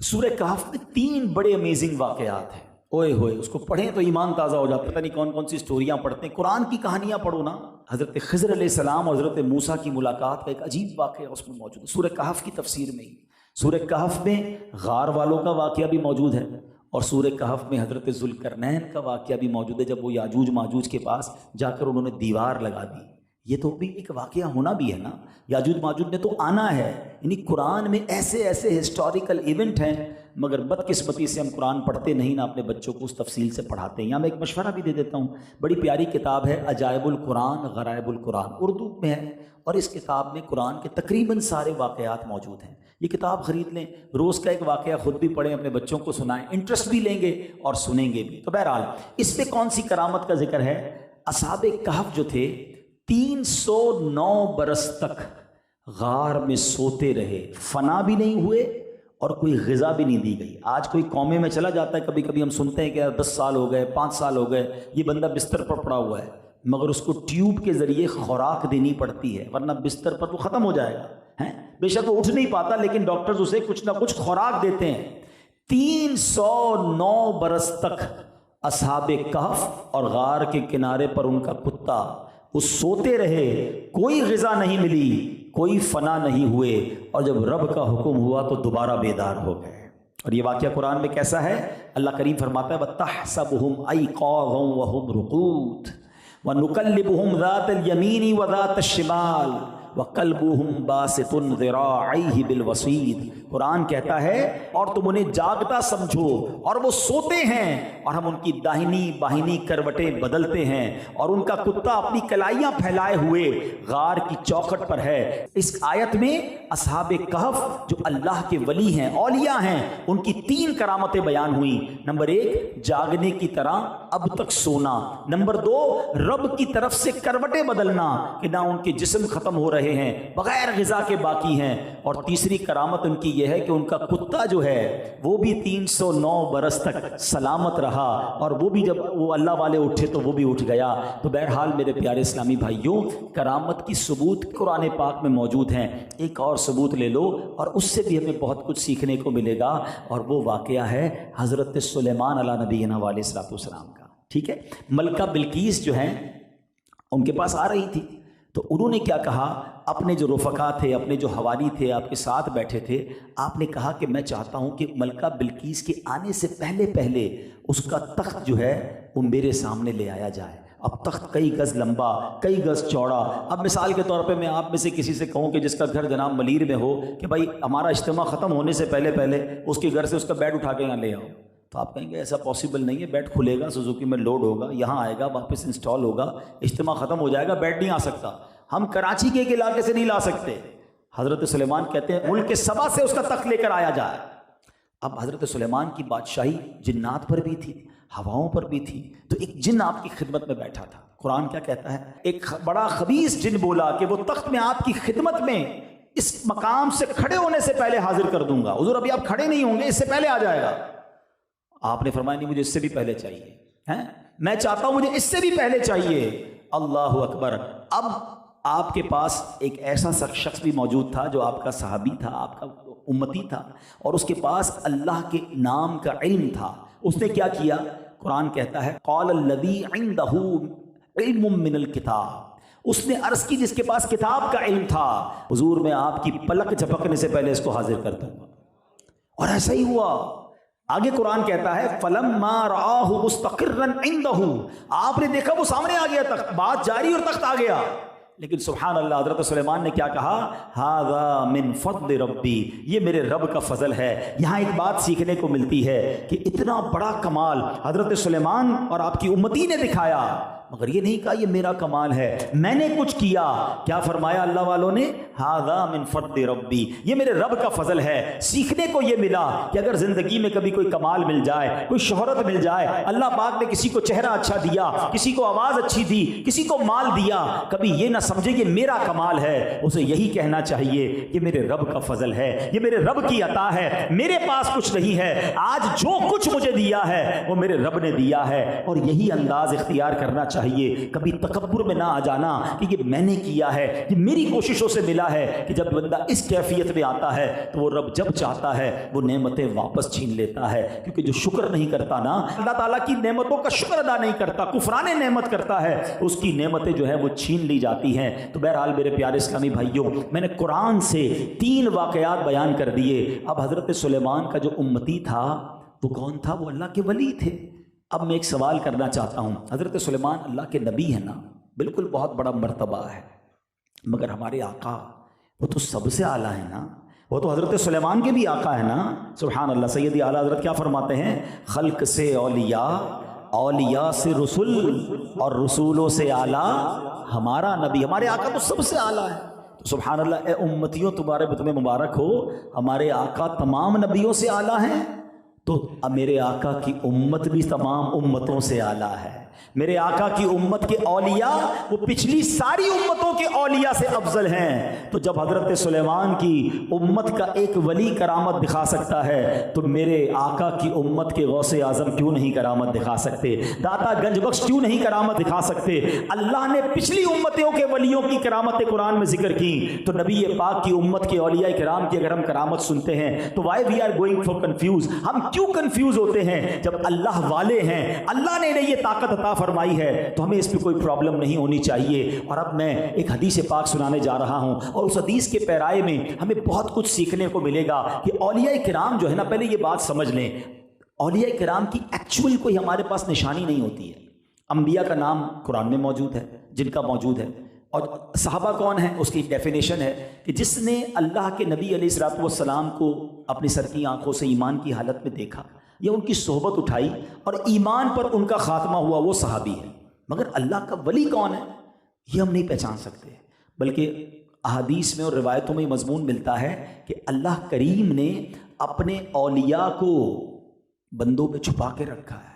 سورہ کہف میں 3 بڑے امیزنگ واقعات ہیں، اوئے ہوئے، اس کو پڑھیں تو ایمان تازہ ہو جاتا ہے۔ پتہ نہیں کون کون سی سٹوریاں پڑھتے ہیں، قرآن کی کہانیاں پڑھو نا، حضرت خضر علیہ السلام اور حضرت موسیٰ کی ملاقات کا ایک عجیب واقعہ اس میں موجود ہے، سورہ کہف کی تفسیر میں ہی۔ سورہ کہف میں غار والوں کا واقعہ بھی موجود ہے، اور سورہ کہف میں حضرت ذوالقرنین کا واقعہ بھی موجود ہے، جب وہ یاجوج ماجوج کے پاس جا کر انہوں نے دیوار لگا دی۔ یہ تو بھی ایک واقعہ ہونا بھی ہے نا، یاجوج ماجوج نے تو آنا ہے۔ یعنی قرآن میں ایسے ایسے ہسٹوریکل ایونٹ ہیں، مگر بدقسمتی سے ہم قرآن پڑھتے نہیں، نہ اپنے بچوں کو اس تفصیل سے پڑھاتے ہیں۔ یہاں میں ایک مشورہ بھی دے دیتا ہوں، بڑی پیاری کتاب ہے عجائب القرآن غرائب القرآن، اردو میں ہے، اور اس کتاب میں قرآن کے تقریباً سارے واقعات موجود ہیں۔ یہ کتاب خرید لیں، روز کا ایک واقعہ خود بھی پڑھیں، اپنے بچوں کو سنائیں، انٹرسٹ بھی لیں گے اور سنیں گے بھی۔ تو بہرحال اس پہ کون سی کرامت کا ذکر ہے؟ اصحاب کہف جو تھے 309 برس تک غار میں سوتے رہے، فنا بھی نہیں ہوئے اور کوئی غذا بھی نہیں دی گئی۔ آج کوئی قومے میں چلا جاتا ہے، کبھی کبھی ہم سنتے ہیں کہ 10 سال ہو گئے، 5 سال ہو گئے، یہ بندہ بستر پر پڑا ہوا ہے، مگر اس کو ٹیوب کے ذریعے خوراک دینی پڑتی ہے، ورنہ بستر پر تو ختم ہو جائے گا۔ بے شک وہ اٹھ نہیں پاتا، لیکن ڈاکٹرز اسے کچھ نہ کچھ خوراک دیتے ہیں۔ 309 برس تک اصحاب کہف اور غار کے کنارے پر ان کا کتا وہ سوتے رہے، کوئی غذا نہیں ملی، کوئی فنا نہیں ہوئے، اور جب رب کا حکم ہوا تو دوبارہ بیدار ہو گئے۔ اور یہ واقعہ قرآن میں کیسا ہے؟ اللہ کریم فرماتا ہے وَتَحْسَبُهُمْ أَيْقَاظًا وَهُمْ رُقُودٌ وَنُقَلِّبُهُمْ ذَاتَ الْيَمِينِ وَذَاتَ الشِّمَالِ وَقَلْبُهُمْ بَاسِطٌ ذِرَاعَيْهِ بِالْوَصِيدِ۔ قرآن کہتا ہے اور تم انہیں جاگتا سمجھو، اور وہ سوتے ہیں، اور ہم ان کی داہنی باہنی کروٹیں بدلتے ہیں، اور ان کا کتا اپنی کلائیاں پھیلائے ہوئے غار کی چوکھٹ پر ہے۔ اس آیت میں اصحاب کہف جو اللہ کے ولی ہیں، اولیاء ہیں، ان کی 3 کرامتیں بیان ہوئیں۔ نمبر 1 جاگنے کی طرح اب تک سونا، نمبر 2 رب کی طرف سے کروٹیں بدلنا کہ نہ ان کے جسم ختم ہو رہے ہیں، بغیر غذا کے باقی ہیں، اور تیسری کرامت ان کی یہ ہے کہ ان کا کتا جو ہے وہ بھی 309 برس تک سلامت رہا، اور وہ بھی جب وہ اللہ والے اٹھے تو وہ بھی اٹھ گیا۔ تو بہرحال میرے پیارے اسلامی بھائیوں، کرامت کی ثبوت قرآن پاک میں موجود ہیں۔ ایک اور ثبوت لے لو اور اس سے بھی ہمیں بہت کچھ سیکھنے کو ملے گا، اور وہ واقعہ ہے حضرت سلیمان علیہ نبینا علیہ الصلوۃ والسلام کا۔ ٹھیک ہے، ملکہ بلقیس جو ہیں ان کے پاس آ رہی تھی، تو انہوں نے کیا کہا، اپنے جو رفقا تھے، اپنے جو حوالی تھے، آپ کے ساتھ بیٹھے تھے، آپ نے کہا کہ میں چاہتا ہوں کہ ملکہ بلقیس کے آنے سے پہلے پہلے اس کا تخت جو ہے وہ میرے سامنے لے آیا جائے۔ اب تخت کئی گز لمبا، کئی گز چوڑا۔ اب مثال کے طور پہ میں آپ میں سے کسی سے کہوں کہ جس کا گھر جناب ملیر میں ہو کہ بھائی ہمارا اجتماع ختم ہونے سے پہلے پہلے اس کے گھر سے اس کا بیڈ اٹھا کے یہاں لے آؤ، تو آپ کہیں گے ایسا پاسبل نہیں ہے، بیڈ کھلے گا، سوزوکی میں لوڈ ہوگا، یہاں آئے گا، واپس انسٹال ہوگا، اجتماع ختم ہو جائے گا، بیڈ نہیں آ سکتا۔ ہم کراچی کے ایک علاقے سے نہیں لا سکتے۔ حضرت سلیمان کہتے ہیں ملک سبا سے اس کا تخت لے کر آیا جائے۔ اب حضرت سلیمان کی بادشاہی جنات پر بھی تھی، ہواؤں پر بھی تھی، تو ایک جن آپ کی خدمت میں بیٹھا تھا۔ قرآن کیا کہتا ہے؟ ایک بڑا خبیث جن بولا کہ وہ تخت میں آپ کی خدمت میں اس مقام سے کھڑے ہونے سے پہلے حاضر کر دوں گا۔ حضور ابھی آپ کھڑے نہیں ہوں گے، اس سے پہلے آ جائے گا۔ آپ نے فرمایا نہیں، مجھے اس سے بھی پہلے چاہیے، میں چاہتا ہوں مجھے اس سے بھی پہلے چاہیے۔ اللہ اکبر۔ اب آپ کے پاس ایک ایسا شخص بھی موجود تھا جو آپ کا صحابی تھا، آپ کا امتی تھا، اور اس کے پاس اللہ کے نام کا علم تھا۔ اس نے کیا کیا؟ قرآن کہتا ہے قال الذی عندہ علم من الکتاب، اس نے عرض کی جس کے پاس کتاب کا علم تھا، حضور میں آپ کی پلک جھپکنے سے پہلے اس کو حاضر کر دوں گا۔ اور ایسا ہی ہوا۔ آگے قرآن کہتا ہے فَلَمَّا رَآهُ مُسْتَقِرًّا عِنْدَهُ، آپ نے دیکھا وہ سامنے آ گیا، تخت، بات جاری اور تخت آ گیا۔ لیکن سبحان اللہ، حضرت سلیمان نے کیا کہا؟ هَذَا مِن فَضْلِ رَبِّي، یہ میرے رب کا فضل ہے۔ یہاں ایک بات سیکھنے کو ملتی ہے کہ اتنا بڑا کمال حضرت سلیمان اور آپ کی امتی نے دکھایا، مگر یہ نہیں کہا یہ میرا کمال ہے، میں نے کچھ کیا۔ کیا فرمایا اللہ والوں نے؟ هَذَا مِن فَضْلِ رَبِّي، یہ میرے رب کا فضل ہے۔ سیکھنے کو یہ ملا کہ اگر زندگی میں کبھی کوئی کمال مل جائے، کوئی شہرت مل جائے، اللہ پاک نے کسی کو چہرہ اچھا دیا، کسی کو آواز اچھی دی، کسی کو مال دیا، کبھی یہ نہ سمجھے کہ میرا کمال ہے، اسے یہی کہنا چاہیے کہ میرے رب کا فضل ہے، یہ میرے رب کی عطا ہے، میرے پاس کچھ نہیں ہے، آج جو کچھ مجھے دیا ہے وہ میرے رب نے دیا ہے۔ اور یہی انداز اختیار کرنا چاہیے چاہیے، کبھی تکبر میں نہ آ جانا کہ یہ میں نے کیا ہے، یہ میری کوششوں سے ملا ہے، کہ جب بندہ اس کیفیت میں آتا ہے تو وہ رب جب چاہتا ہے وہ نعمتیں واپس چھین لیتا ہے، کیونکہ جو شکر نہیں کرتا نا، اللہ تعالیٰ کی نعمتوں کا شکر ادا نہیں کرتا، کفران نعمت کرتا ہے، اس کی نعمتیں جو ہے وہ چھین لی جاتی ہیں۔ تو بہرحال میرے پیارے اسلامی بھائیوں، میں نے قرآن سے 3 واقعات بیان کر دیے۔ اب حضرت سلیمان کا جو امتی تھا وہ کون تھا؟ وہ اللہ کے ولی تھے۔ اب میں ایک سوال کرنا چاہتا ہوں، حضرت سلیمان اللہ کے نبی ہے نا، بالکل بہت بڑا مرتبہ ہے، مگر ہمارے آقا وہ تو سب سے اعلیٰ ہے نا، وہ تو حضرت سلیمان کے بھی آقا ہے نا۔ سبحان اللہ، سیدی اعلیٰ حضرت کیا فرماتے ہیں؟ خلق سے اولیاء، اولیاء سے رسول، اور رسولوں سے اعلیٰ ہمارا نبی۔ ہمارے آقا تو سب سے اعلیٰ ہے۔ تو سبحان اللہ، اے امتیوں تمہارے تمہیں مبارک ہو، ہمارے آقا تمام نبیوں سے اعلیٰ ہیں، تو میرے آقا کی امت بھی تمام امتوں سے اعلیٰ ہے۔ میرے آقا کی امت کے اولیاء وہ پچھلی ساری امتوں کے اولیاء سے افضل ہیں۔ تو جب حضرت سلیمان کی امت کا ایک ولی کرامت دکھا سکتا ہے تو میرے آقا کی امت کے غوث اعظم کیوں نہیں کرامت دکھا سکتے؟ داتا گنج بخش کیوں نہیں کرامت دکھا سکتے؟ اللہ نے پچھلی امتوں کے ولیوں کی کرامت قرآن میں ذکر کی، تو نبی پاک کی امت کے اولیاء کرام کی اگر ہم کرامت سنتے ہیں تو why we are going for confuse? ہم کیوں کنفیوز ہوتے ہیں؟ جب اللہ والے ہیں، اللہ نے انہیں یہ طاقت عطا فرمائی ہے، تو ہمیں اس پہ کوئی پرابلم نہیں ہونی چاہیے۔ اور اب میں ایک حدیث پاک سنانے جا رہا ہوں، اور اس حدیث کے پیرائے میں ہمیں بہت کچھ سیکھنے کو ملے گا کہ اولیاء کرام جو ہے نا، پہلے یہ بات سمجھ لیں، اولیاء کرام کی ایکچوئل کوئی ہمارے پاس نشانی نہیں ہوتی ہے۔ انبیاء کا نام قرآن میں موجود ہے، جن کا موجود ہے، اور صحابہ کون ہیں اس کی ڈیفینیشن ہے کہ جس نے اللہ کے نبی علیہ الصلوۃ والسلام کو اپنی سر کی آنکھوں سے ایمان کی حالت میں دیکھا یا ان کی صحبت اٹھائی اور ایمان پر ان کا خاتمہ ہوا، وہ صحابی ہے۔ مگر اللہ کا ولی کون ہے یہ ہم نہیں پہچان سکتے، بلکہ احادیث میں اور روایتوں میں مضمون ملتا ہے کہ اللہ کریم نے اپنے اولیاء کو بندوں پہ چھپا کے رکھا ہے۔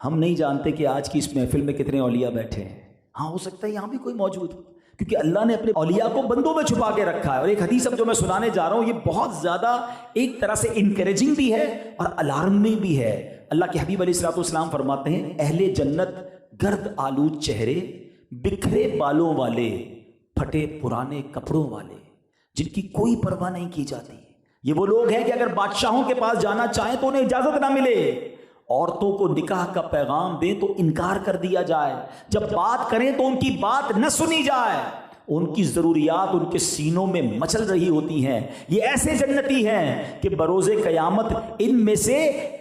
ہم نہیں جانتے کہ آج کی اس محفل میں کتنے اولیاء بیٹھے ہیں، ہاں ہو سکتا ہے یہاں بھی کوئی موجود ہو، کیونکہ اللہ نے اپنے اولیاء کو بندوں میں چھپا کے رکھا ہے۔ اور ایک حدیث اب جو میں سنانے جا رہا ہوں، یہ بہت زیادہ ایک طرح سے انکریجنگ بھی ہے اور الارمنگ بھی ہے۔ اللہ کے حبیب علیہ الصلوۃ والسلام فرماتے ہیں، اہل جنت گرد آلود چہرے، بکھرے بالوں والے، پھٹے پرانے کپڑوں والے، جن کی کوئی پرواہ نہیں کی جاتی۔ یہ وہ لوگ ہیں کہ اگر بادشاہوں کے پاس جانا چاہیں تو انہیں اجازت نہ ملے، عورتوں کو نکاح کا پیغام دیں تو انکار کر دیا جائے، جب بات کریں تو ان کی بات نہ سنی جائے، ان کی ضروریات ان کے سینوں میں مچل رہی ہوتی ہیں۔ یہ ایسے جنتی ہیں کہ بروز قیامت ان میں سے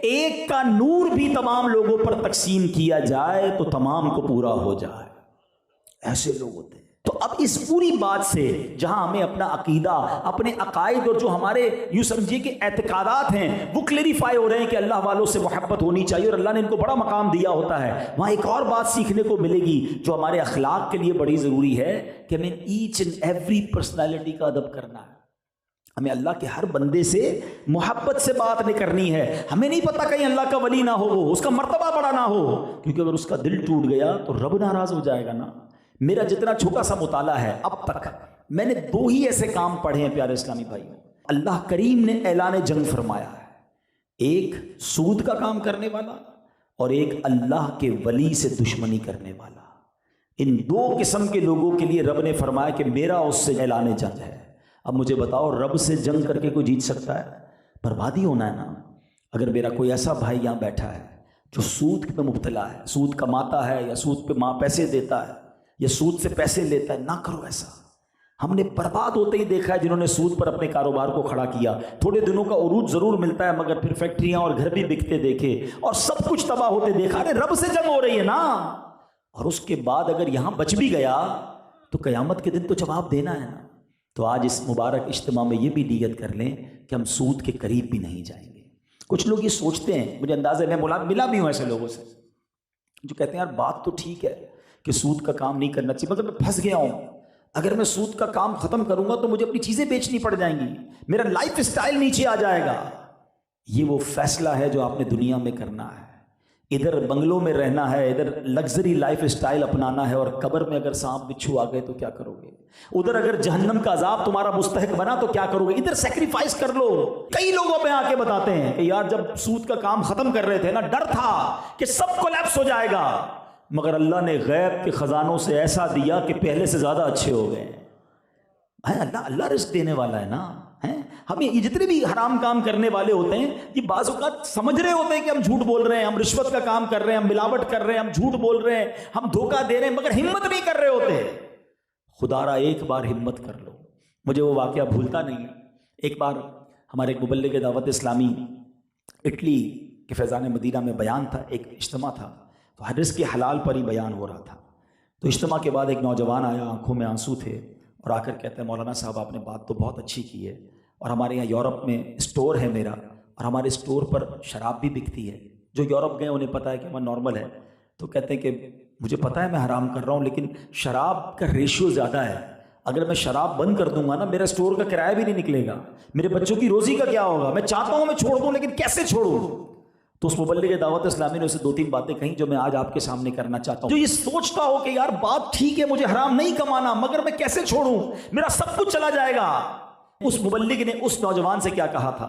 ایک کا نور بھی تمام لوگوں پر تقسیم کیا جائے تو تمام کو پورا ہو جائے، ایسے لوگ ہوتے ہیں۔ تو اب اس پوری بات سے جہاں ہمیں اپنا عقیدہ، اپنے عقائد اور جو ہمارے یوں سمجھیے کہ اعتقادات ہیں وہ کلیریفائی ہو رہے ہیں کہ اللہ والوں سے محبت ہونی چاہیے اور اللہ نے ان کو بڑا مقام دیا ہوتا ہے، وہاں ایک اور بات سیکھنے کو ملے گی جو ہمارے اخلاق کے لیے بڑی ضروری ہے کہ ہمیں ایچ اینڈ ایوری پرسنالٹی کا ادب کرنا ہے۔ ہمیں اللہ کے ہر بندے سے محبت سے بات نہیں کرنی ہے۔ ہمیں نہیں پتا کہیں اللہ کا ولی نہ ہو، وہ اس کا مرتبہ بڑا نہ ہو، کیونکہ اگر اس کا دل ٹوٹ گیا تو رب ناراض ہو جائے گا نا۔ میرا جتنا چھوٹا سا مطالعہ ہے اب تک، میں نے 2 ہی ایسے کام پڑھے ہیں پیارے اسلامی بھائیوں، اللہ کریم نے اعلان جنگ فرمایا ہے، ایک سود کا کام کرنے والا اور ایک اللہ کے ولی سے دشمنی کرنے والا۔ ان 2 قسم کے لوگوں کے لیے رب نے فرمایا کہ میرا اس سے اعلان جنگ ہے۔ اب مجھے بتاؤ، رب سے جنگ کر کے کوئی جیت سکتا ہے؟ بربادی ہونا ہے نا۔ اگر میرا کوئی ایسا بھائی یہاں بیٹھا ہے جو سود پہ مبتلا ہے، سود کماتا ہے یا سود پہ پیسے دیتا ہے یا سود سے پیسے لیتا ہے، نہ کرو ایسا۔ ہم نے برباد ہوتے ہی دیکھا ہے جنہوں نے سود پر اپنے کاروبار کو کھڑا کیا، تھوڑے دنوں کا عروج ضرور ملتا ہے مگر پھر فیکٹریاں اور گھر بھی بکتے دیکھے اور سب کچھ تباہ ہوتے دیکھا۔ ارے رب سے جنگ ہو رہی ہے نا، اور اس کے بعد اگر یہاں بچ بھی گیا تو قیامت کے دن تو جواب دینا ہے نا۔ تو آج اس مبارک اجتماع میں یہ بھی نیت کر لیں کہ ہم سود کے قریب بھی نہیں جائیں گے۔ کچھ لوگ یہ سوچتے ہیں، مجھے اندازہ ہے، میں ملا بھی ہوں ایسے لوگوں سے جو کہتے ہیں یار بات تو ٹھیک ہے کہ سود کا کام نہیں کرنا چاہیے، مطلب میں پھنس گیا ہوں، اگر میں سود کا کام ختم کروں گا تو مجھے اپنی چیزیں بیچنی پڑ جائیں گی، میرا لائف اسٹائل نیچے آ جائے گا۔ یہ وہ فیصلہ ہے جو آپ نے دنیا میں کرنا ہے، ادھر بنگلوں میں رہنا ہے، ادھر لگژری لائف اسٹائل اپنانا ہے، اور قبر میں اگر سانپ بچھو آ گئے تو کیا کرو گے؟ ادھر اگر جہنم کا عذاب تمہارا مستحق بنا تو کیا کرو گے؟ ادھر سیکریفائس کر لو۔ کئی لوگوں پہ آ کے بتاتے ہیں کہ یار جب سود کا کام ختم کر رہے تھے نا، ڈر تھا کہ سب کولیپس ہو جائے گا، مگر اللہ نے غیب کے خزانوں سے ایسا دیا کہ پہلے سے زیادہ اچھے ہو گئے ہیں۔ اللہ رزق دینے والا ہے نا۔ ہمیں یہ جتنے بھی حرام کام کرنے والے ہوتے ہیں یہ بعض اوقات سمجھ رہے ہوتے ہیں کہ ہم جھوٹ بول رہے ہیں، ہم رشوت کا کام کر رہے ہیں، ہم ملاوٹ کر رہے ہیں، ہم جھوٹ بول رہے ہیں، ہم دھوکہ دے رہے ہیں، مگر ہمت نہیں کر رہے ہوتے۔ خدا را ایک بار ہمت کر لو۔ مجھے وہ واقعہ بھولتا نہیں ہے۔ ایک بار ہمارے ایک مبلغ دعوت اسلامی اٹلی کے فیضان مدینہ میں بیان تھا، ایک اجتماع تھا، تو حدیث کے حلال پر ہی بیان ہو رہا تھا۔ تو اجتماع کے بعد ایک نوجوان آیا، آنکھوں میں آنسو تھے، اور آ کر کہتے ہیں مولانا صاحب آپ نے بات تو بہت اچھی کی ہے، اور ہمارے یہاں یورپ میں اسٹور ہے میرا، اور ہمارے اسٹور پر شراب بھی بکتی ہے۔ جو یورپ گئے انہیں پتہ ہے کہ وہاں نارمل ہے، تو کہتے ہیں کہ مجھے پتہ ہے میں حرام کر رہا ہوں، لیکن شراب کا ریشیو زیادہ ہے، اگر میں شراب بند کر دوں گا نا میرا اسٹور کا کرایہ بھی نہیں نکلے گا، میرے بچوں کی روزی کا کیا ہوگا، میں چاہتا ہوں میں چھوڑ دوں لیکن کیسے چھوڑوں۔ تو اس مبلغ دعوت اسلامی نے اسے 2-3 باتیں کہیں جو میں آج آپ کے سامنے کرنا چاہتا ہوں۔ جو یہ سوچتا ہو کہ یار بات ٹھیک ہے مجھے حرام نہیں کمانا، مگر میں کیسے چھوڑوں، میرا سب کچھ چلا جائے گا۔ اس مبلغ نے اس نوجوان سے کیا کہا تھا؟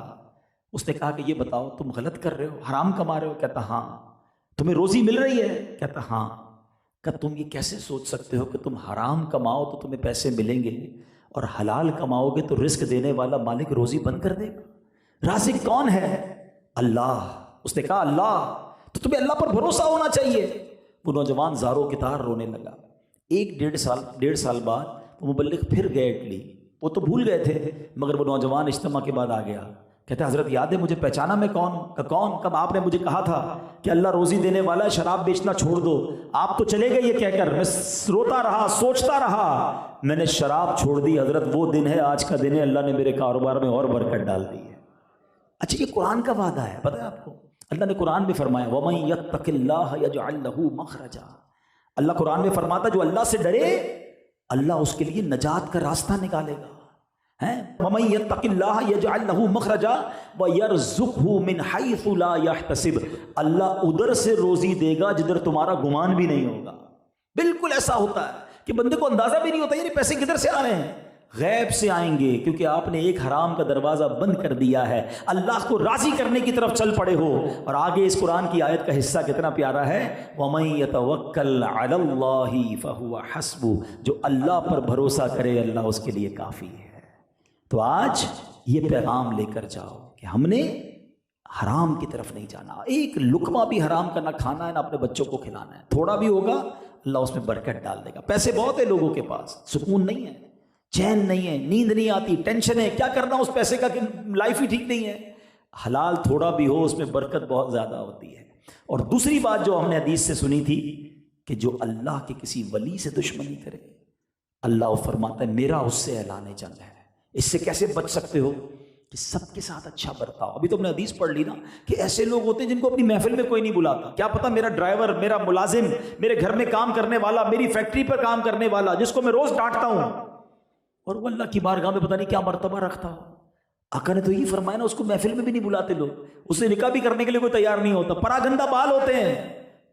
اس نے کہا کہ یہ بتاؤ تم غلط کر رہے ہو، حرام کما رہے ہو؟ کہتا ہاں۔ تمہیں روزی مل رہی ہے؟ کہتا ہاں۔ کہ تم یہ کیسے سوچ سکتے ہو کہ تم حرام کماؤ تو تمہیں پیسے ملیں گے اور حلال کماؤ گے تو رزق دینے والا مالک روزی بند کر دے گا؟ رازق کون ہے؟ اللہ۔ اس نے کہا اللہ، تو تمہیں اللہ پر بھروسہ ہونا چاہیے۔ وہ نوجوان زاروں کی طرح رونے لگا۔ 1-1.5 سال بعد وہ مبلغ پھر گئے اٹلی، وہ تو بھول گئے تھے مگر وہ نوجوان اجتماع کے بعد آ گیا، کہتے ہیں حضرت یاد ہے مجھے پہچانا میں کون ہوں؟ کہ کون؟ کب آپ نے مجھے کہا تھا کہ اللہ روزی دینے والا ہے، شراب بیچنا چھوڑ دو، آپ تو چلے گئے یہ کہہ کر، میں روتا رہا سوچتا رہا، میں نے شراب چھوڑ دی حضرت، وہ دن ہے آج کا دن ہے، اللہ نے میرے کاروبار میں اور برکت ڈال دی ہے۔ اچھا یہ قرآن کا وعدہ ہے، پتہ ہے آپ کو؟ اللہ نے قرآن میں فرمایا وَمَن يَتَّقِ اللَّهَ يَجْعَلْ لَهُ مَخْرَجًا، اللہ قرآن میں فرماتا جو اللہ سے ڈرے اللہ اس کے لیے نجات کا راستہ نکالے گا۔ وَمَن يَتَّقِ اللَّهَ يَجْعَلْ لَهُ مَخْرَجًا وَيَرْزُقْهُ مِنْ حَيْثُ لَا يَحْتَسِبُ، اللہ ادھر سے روزی دے گا جدھر تمہارا گمان بھی نہیں ہوگا۔ بالکل ایسا ہوتا ہے کہ بندے کو اندازہ بھی نہیں ہوتا یہ پیسے کدھر سے آ رہے ہیں، غیب سے آئیں گے، کیونکہ آپ نے ایک حرام کا دروازہ بند کر دیا ہے، اللہ کو راضی کرنے کی طرف چل پڑے ہو۔ اور آگے اس قرآن کی آیت کا حصہ کتنا پیارا ہے، وَمَن يَتَوَكَّلْ عَلَى اللَّهِ فَهُوَ حَسْبُهُ، جو اللہ پر بھروسہ کرے اللہ اس کے لیے کافی ہے۔ تو آج یہ پیغام لے کر جاؤ کہ ہم نے حرام کی طرف نہیں جانا، ایک لقمہ بھی حرام کا نہ کھانا ہے نہ اپنے بچوں کو کھلانا ہے، تھوڑا بھی ہوگا اللہ اس میں برکت ڈال دے گا۔ پیسے بہت ہے لوگوں کے پاس، سکون نہیں ہے، چین نہیں ہے، نیند نہیں آتی، ٹینشن ہے، کیا کرنا اس پیسے کا کہ لائف ہی ٹھیک نہیں ہے۔ حلال تھوڑا بھی ہو اس میں برکت بہت زیادہ ہوتی ہے۔ اور دوسری بات جو ہم نے حدیث سے سنی تھی کہ جو اللہ کے کسی ولی سے دشمنی کرے اللہ فرماتا ہے میرا اس سے اعلان جنگ ہے۔ اس سے کیسے بچ سکتے ہو؟ کہ سب کے ساتھ اچھا برتاؤ۔ ابھی تو ہم نے حدیث پڑھ لی نا کہ ایسے لوگ ہوتے ہیں جن کو اپنی محفل میں کوئی نہیں بلاتا، کیا پتا میرا ڈرائیور، میرا ملازم، میرے گھر میں کام کرنے والا، میری فیکٹری پر کام کرنے والا جس کو میں روز ڈانٹتا ہوں، اور وہ اللہ کی بارگاہ میں پتہ نہیں کیا مرتبہ رکھتا ہو۔ آقا نے تو یہ فرمایا نا اس کو محفل میں بھی نہیں بلاتے لوگ، اسے نکاح بھی کرنے کے لیے کوئی تیار نہیں ہوتا، پراگندہ بال ہوتے ہیں،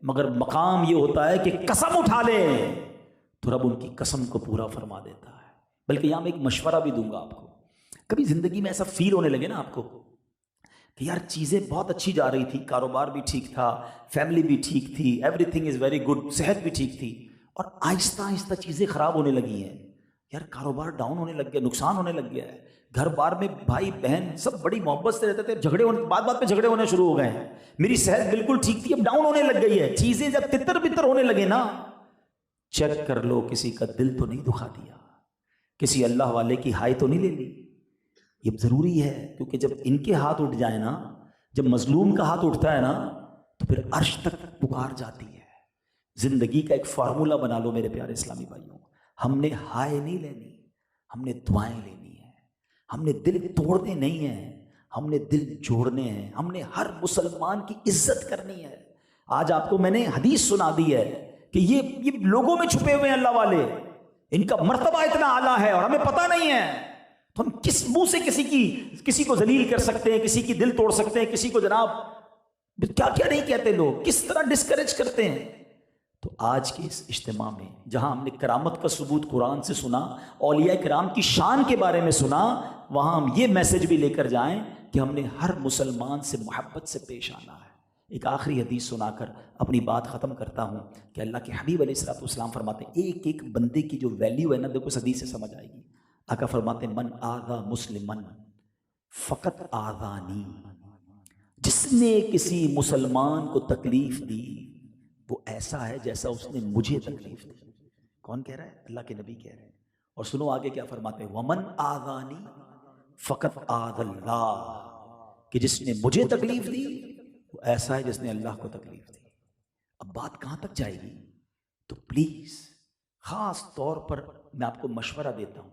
مگر مقام یہ ہوتا ہے کہ قسم اٹھا لے تو رب ان کی قسم کو پورا فرما دیتا ہے۔ بلکہ یہاں میں ایک مشورہ بھی دوں گا آپ کو، کبھی زندگی میں ایسا فیل ہونے لگے نا آپ کو کہ یار چیزیں بہت اچھی جا رہی تھی، کاروبار بھی ٹھیک تھا، فیملی بھی ٹھیک تھی، every thing is very good, صحت بھی ٹھیک تھی، اور آہستہ آہستہ چیزیں خراب ہونے لگی ہیں، یار کاروبار ڈاؤن ہونے لگ گیا، نقصان ہونے لگ گیا ہے، گھر بار میں بھائی بہن سب بڑی محبت سے رہتے تھے، جھگڑے ہونے، بات بات پہ جھگڑے ہونے شروع ہو گئے ہیں، میری صحت بالکل ٹھیک تھی اب ڈاؤن ہونے لگ گئی ہے، چیزیں جب تتر بتر ہونے لگے نا، چیک کر لو کسی کا دل تو نہیں دکھا دیا، کسی اللہ والے کی ہائے تو نہیں لے لی۔ یہ ضروری ہے کیونکہ جب ان کے ہاتھ اٹھ جائیں نا، جب مظلوم کا ہاتھ اٹھتا ہے نا تو پھر عرش تک پکار جاتی ہے۔ زندگی کا ایک فارمولہ بنا لو میرے پیارے اسلامی بھائیوں، ہم نے ہائے نہیں لینی، ہم نے دعائیں لینی ہیں، ہم نے دل توڑنے نہیں ہیں، ہم نے دل جوڑنے ہیں، ہم نے ہر مسلمان کی عزت کرنی ہے۔ آج آپ کو میں نے حدیث سنا دی ہے کہ یہ لوگوں میں چھپے ہوئے ہیں اللہ والے، ان کا مرتبہ اتنا اعلیٰ ہے اور ہمیں پتہ نہیں ہے، تو ہم کس منہ سے کسی کو ذلیل کر سکتے ہیں، کسی کی دل توڑ سکتے ہیں، کسی کو جناب کیا کیا نہیں کہتے لوگ، کس طرح ڈسکریج کرتے ہیں۔ تو آج کے اس اجتماع میں جہاں ہم نے کرامت کا ثبوت قرآن سے سنا، اولیاء کرام کی شان کے بارے میں سنا، وہاں ہم یہ میسج بھی لے کر جائیں کہ ہم نے ہر مسلمان سے محبت سے پیش آنا ہے، ایک آخری حدیث سنا کر اپنی بات ختم کرتا ہوں کہ اللہ کے حبیب علیہ الصلوۃ والسلام فرماتے ہیں ایک ایک بندے کی جو ویلیو ہے نا، دیکھو اس حدیث سے سمجھ آئے گی. آقا فرماتے ہیں من آذا مسلمن فقط آذانی، جس نے کسی مسلمان کو تکلیف دی وہ ایسا ہے جیسا اس نے مجھے تکلیف دی. کون کہہ رہا ہے؟ اللہ کے نبی کہہ رہے ہیں. اور سنو آگے کیا فرماتے ہیں، ومن آذانی فقط آذ اللہ، کہ جس نے مجھے تکلیف دی وہ ایسا ہے جس نے اللہ کو تکلیف دی. اب بات کہاں تک جائے گی؟ تو پلیز خاص طور پر میں آپ کو مشورہ دیتا ہوں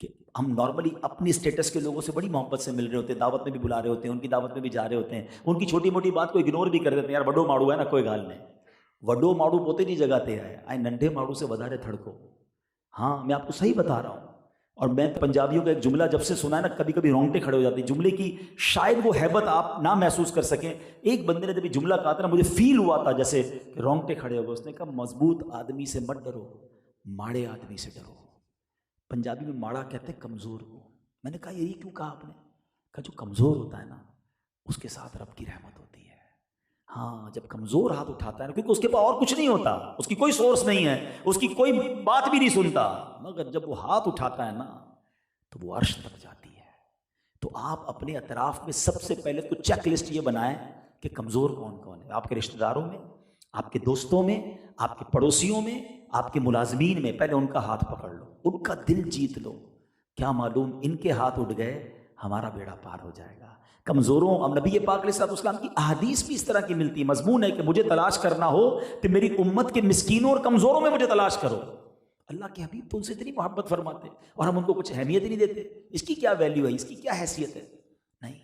کہ ہم نارملی اپنی اسٹیٹس کے لوگوں سے بڑی محبت سے مل رہے ہوتے ہیں، دعوت میں بھی بلا رہے ہوتے ہیں، ان کی دعوت میں بھی جا رہے ہوتے ہیں، ان کی چھوٹی موٹی بات کو اگنور بھی کر دیتے ہیں. یار وڈو ماڑو ہے نا، کوئی گال نہیں، وڈو ماڑو پوتے نہیں جگہ تے آئے ننھے ماڑو سے بدارے تھڑکو. ہاں میں آپ کو صحیح بتا رہا ہوں. اور میں پنجابیوں کا ایک جملہ جب سے سنا ہے نا، کبھی کبھی رونگٹے کھڑے ہو جاتے ہیں. جملے کی شاید وہ ہیبت آپ نہ محسوس کر سکیں. ایک بندے نے جب یہ جملہ کہا تھا نا، مجھے فیل ہوا تھا جیسے کہ رونگٹے کھڑے ہو گئے. اس نے کہا مضبوط آدمی سے مت ڈرو، ماڑے آدمی سے ڈرو. پنجابی میں ماڑا کہتے ہیں کمزور کو. میں نے کہا یہی کیوں کہا آپ نے؟ کہا جو کمزور ہوتا ہے نا اس کے ساتھ رب کی رحمت ہوتی ہے. ہاں جب کمزور ہاتھ اٹھاتا ہے نا، کیونکہ اس کے پاس اور کچھ نہیں ہوتا، اس کی کوئی سورس نہیں ہے، اس کی کوئی بات بھی نہیں سنتا، مگر جب وہ ہاتھ اٹھاتا ہے نا تو وہ عرش تک جاتی ہے. تو آپ اپنے اطراف میں سب سے پہلے تو چیک لسٹ یہ بنائیں کہ کمزور کون کون ہے. آپ کے رشتہ داروں میں، آپ کے دوستوں میں، آپ کے پڑوسیوں میں، آپ کے ملازمین میں پہلے ان کا ہاتھ پکڑ لو، ان کا دل جیت لو. کیا معلوم ان کے ہاتھ اٹھ گئے ہمارا بیڑا پار ہو جائے گا. کمزوروں، اب نبی پاک علیہ الصلوۃ والسلام کی احادیث بھی اس طرح کی ملتی ہے. مضمون ہے کہ مجھے تلاش کرنا ہو تو میری امت کے مسکینوں اور کمزوروں میں مجھے تلاش کرو. اللہ کے حبیب تو ان سے اتنی محبت فرماتے اور ہم ان کو کچھ اہمیت ہی نہیں دیتے. اس کی کیا ویلیو ہے، اس کی کیا حیثیت ہے؟ نہیں.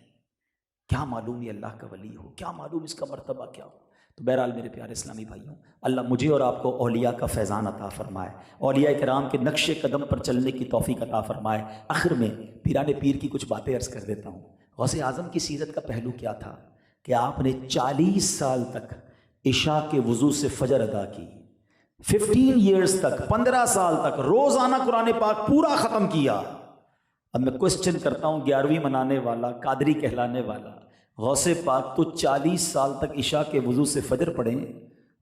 کیا معلوم یہ اللہ کا ولی ہو، کیا معلوم اس کا مرتبہ کیا ہو. تو بہرحال میرے پیارے اسلامی بھائیوں، اللہ مجھے اور آپ کو اولیاء کا فیضان عطا فرمائے، اولیاء کرام کے نقش قدم پر چلنے کی توفیق عطا فرمائے. آخر میں پیران پیر کی کچھ باتیں عرض کر دیتا ہوں. غوث اعظم کی سیرت کا پہلو کیا تھا کہ آپ نے 40 سال تک عشاء کے وضو سے فجر ادا کی. 15 ایئرز تک، 15 سال تک روزانہ قرآن پاک پورا ختم کیا. اب میں کوسچن کرتا ہوں، 11ویں منانے والا، قادری کہلانے والا غوث پاک تو 40 سال تک عشاء کے وضو سے فجر پڑھیں،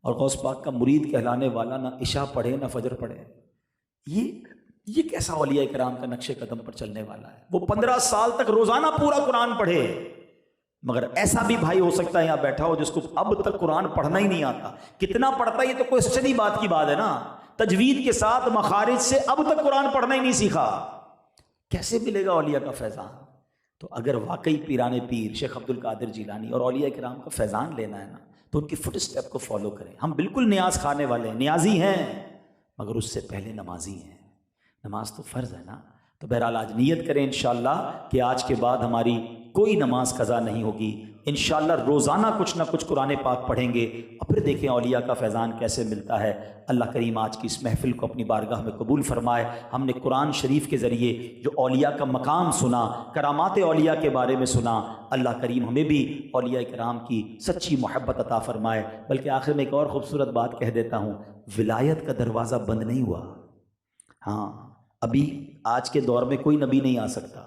اور غوث پاک کا مرید کہلانے والا نہ عشاء پڑھے نہ فجر پڑھے. یہ کیسا اولیاء کرام کا نقش قدم پر چلنے والا ہے؟ وہ 15 سال تک روزانہ پورا قرآن پڑھے. مگر ایسا بھی بھائی ہو سکتا ہے یہاں بیٹھا ہو جس کو اب تک قرآن پڑھنا ہی نہیں آتا. کتنا پڑھتا ہے یہ تو کوسچن ہی بات کی بات ہے نا. تجوید کے ساتھ مخارج سے اب تک قرآن پڑھنا ہی نہیں سیکھا. کیسے ملے گا اولیاء کا فیضان؟ تو اگر واقعی پیران پیر شیخ عبد القادر جیلانی اور اولیاء کرام کا فیضان لینا ہے نا، تو ان کی فٹ اسٹیپ کو فالو کریں. ہم بالکل نیاز کھانے والے ہیں، نیازی ہیں، مگر اس سے پہلے نمازی ہیں. نماز تو فرض ہے نا. تو بہرحال آج نیت کریں انشاءاللہ کہ آج کے بعد ہماری کوئی نماز قضا نہیں ہوگی. انشاءاللہ روزانہ کچھ نہ کچھ قرآن پاک پڑھیں گے، اور پھر دیکھیں اولیاء کا فیضان کیسے ملتا ہے. اللہ کریم آج کی اس محفل کو اپنی بارگاہ میں قبول فرمائے. ہم نے قرآن شریف کے ذریعے جو اولیاء کا مقام سنا، کرامات اولیاء کے بارے میں سنا، اللہ کریم ہمیں بھی اولیاء کرام کی سچی محبت عطا فرمائے. بلکہ آخر میں ایک اور خوبصورت بات کہہ دیتا ہوں، ولایت کا دروازہ بند نہیں ہوا. ہاں ابھی آج کے دور میں کوئی نبی نہیں آ سکتا.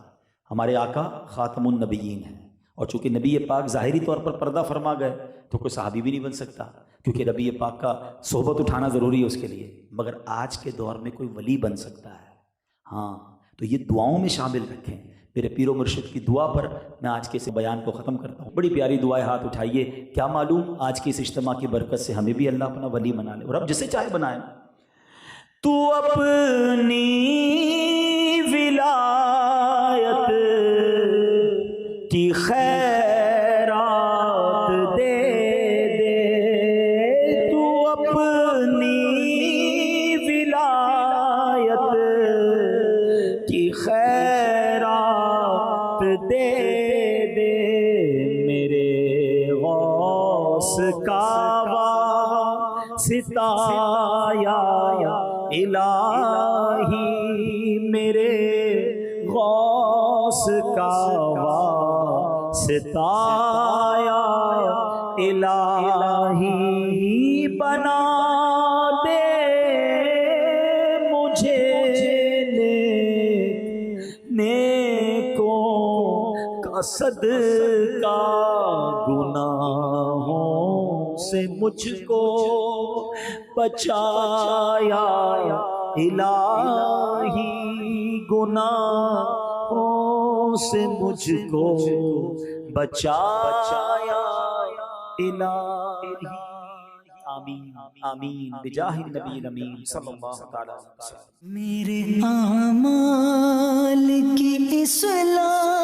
ہمارے آقا خاتم النبیین ہیں، اور چونکہ نبی پاک ظاہری طور پر پردہ فرما گئے تو کوئی صحابی بھی نہیں بن سکتا، کیونکہ نبی پاک کا صحبت اٹھانا ضروری ہے اس کے لیے. مگر آج کے دور میں کوئی ولی بن سکتا ہے. ہاں تو یہ دعاؤں میں شامل رکھیں. میرے پیر و مرشد کی دعا پر میں آج کے اس بیان کو ختم کرتا ہوں. بڑی پیاری دعائیں، ہاتھ اٹھائیے. کیا معلوم آج کے اس اجتماع کی برکت سے ہمیں بھی اللہ اپنا ولی بنا لے، اور اب جسے چاہے بنائے. تو اپنی ولایت کی خیرات دے دے، تو اپنی ولایت کی خیرات دے دے، میرے غوث کا واسطہ یا الہی، میرے غوث کا واسطہ یا الہی، بنا دے مجھے نیکوں کا صدقہ گناہوں سے مجھ کو بچایا الہی، گناہوں سے مجھ کو بچایا الہی۔ آمین آمین بجاہ النبی الامین صلی اللہ تعالی علیہ وسلم۔ میرے اعمال کی اصلاح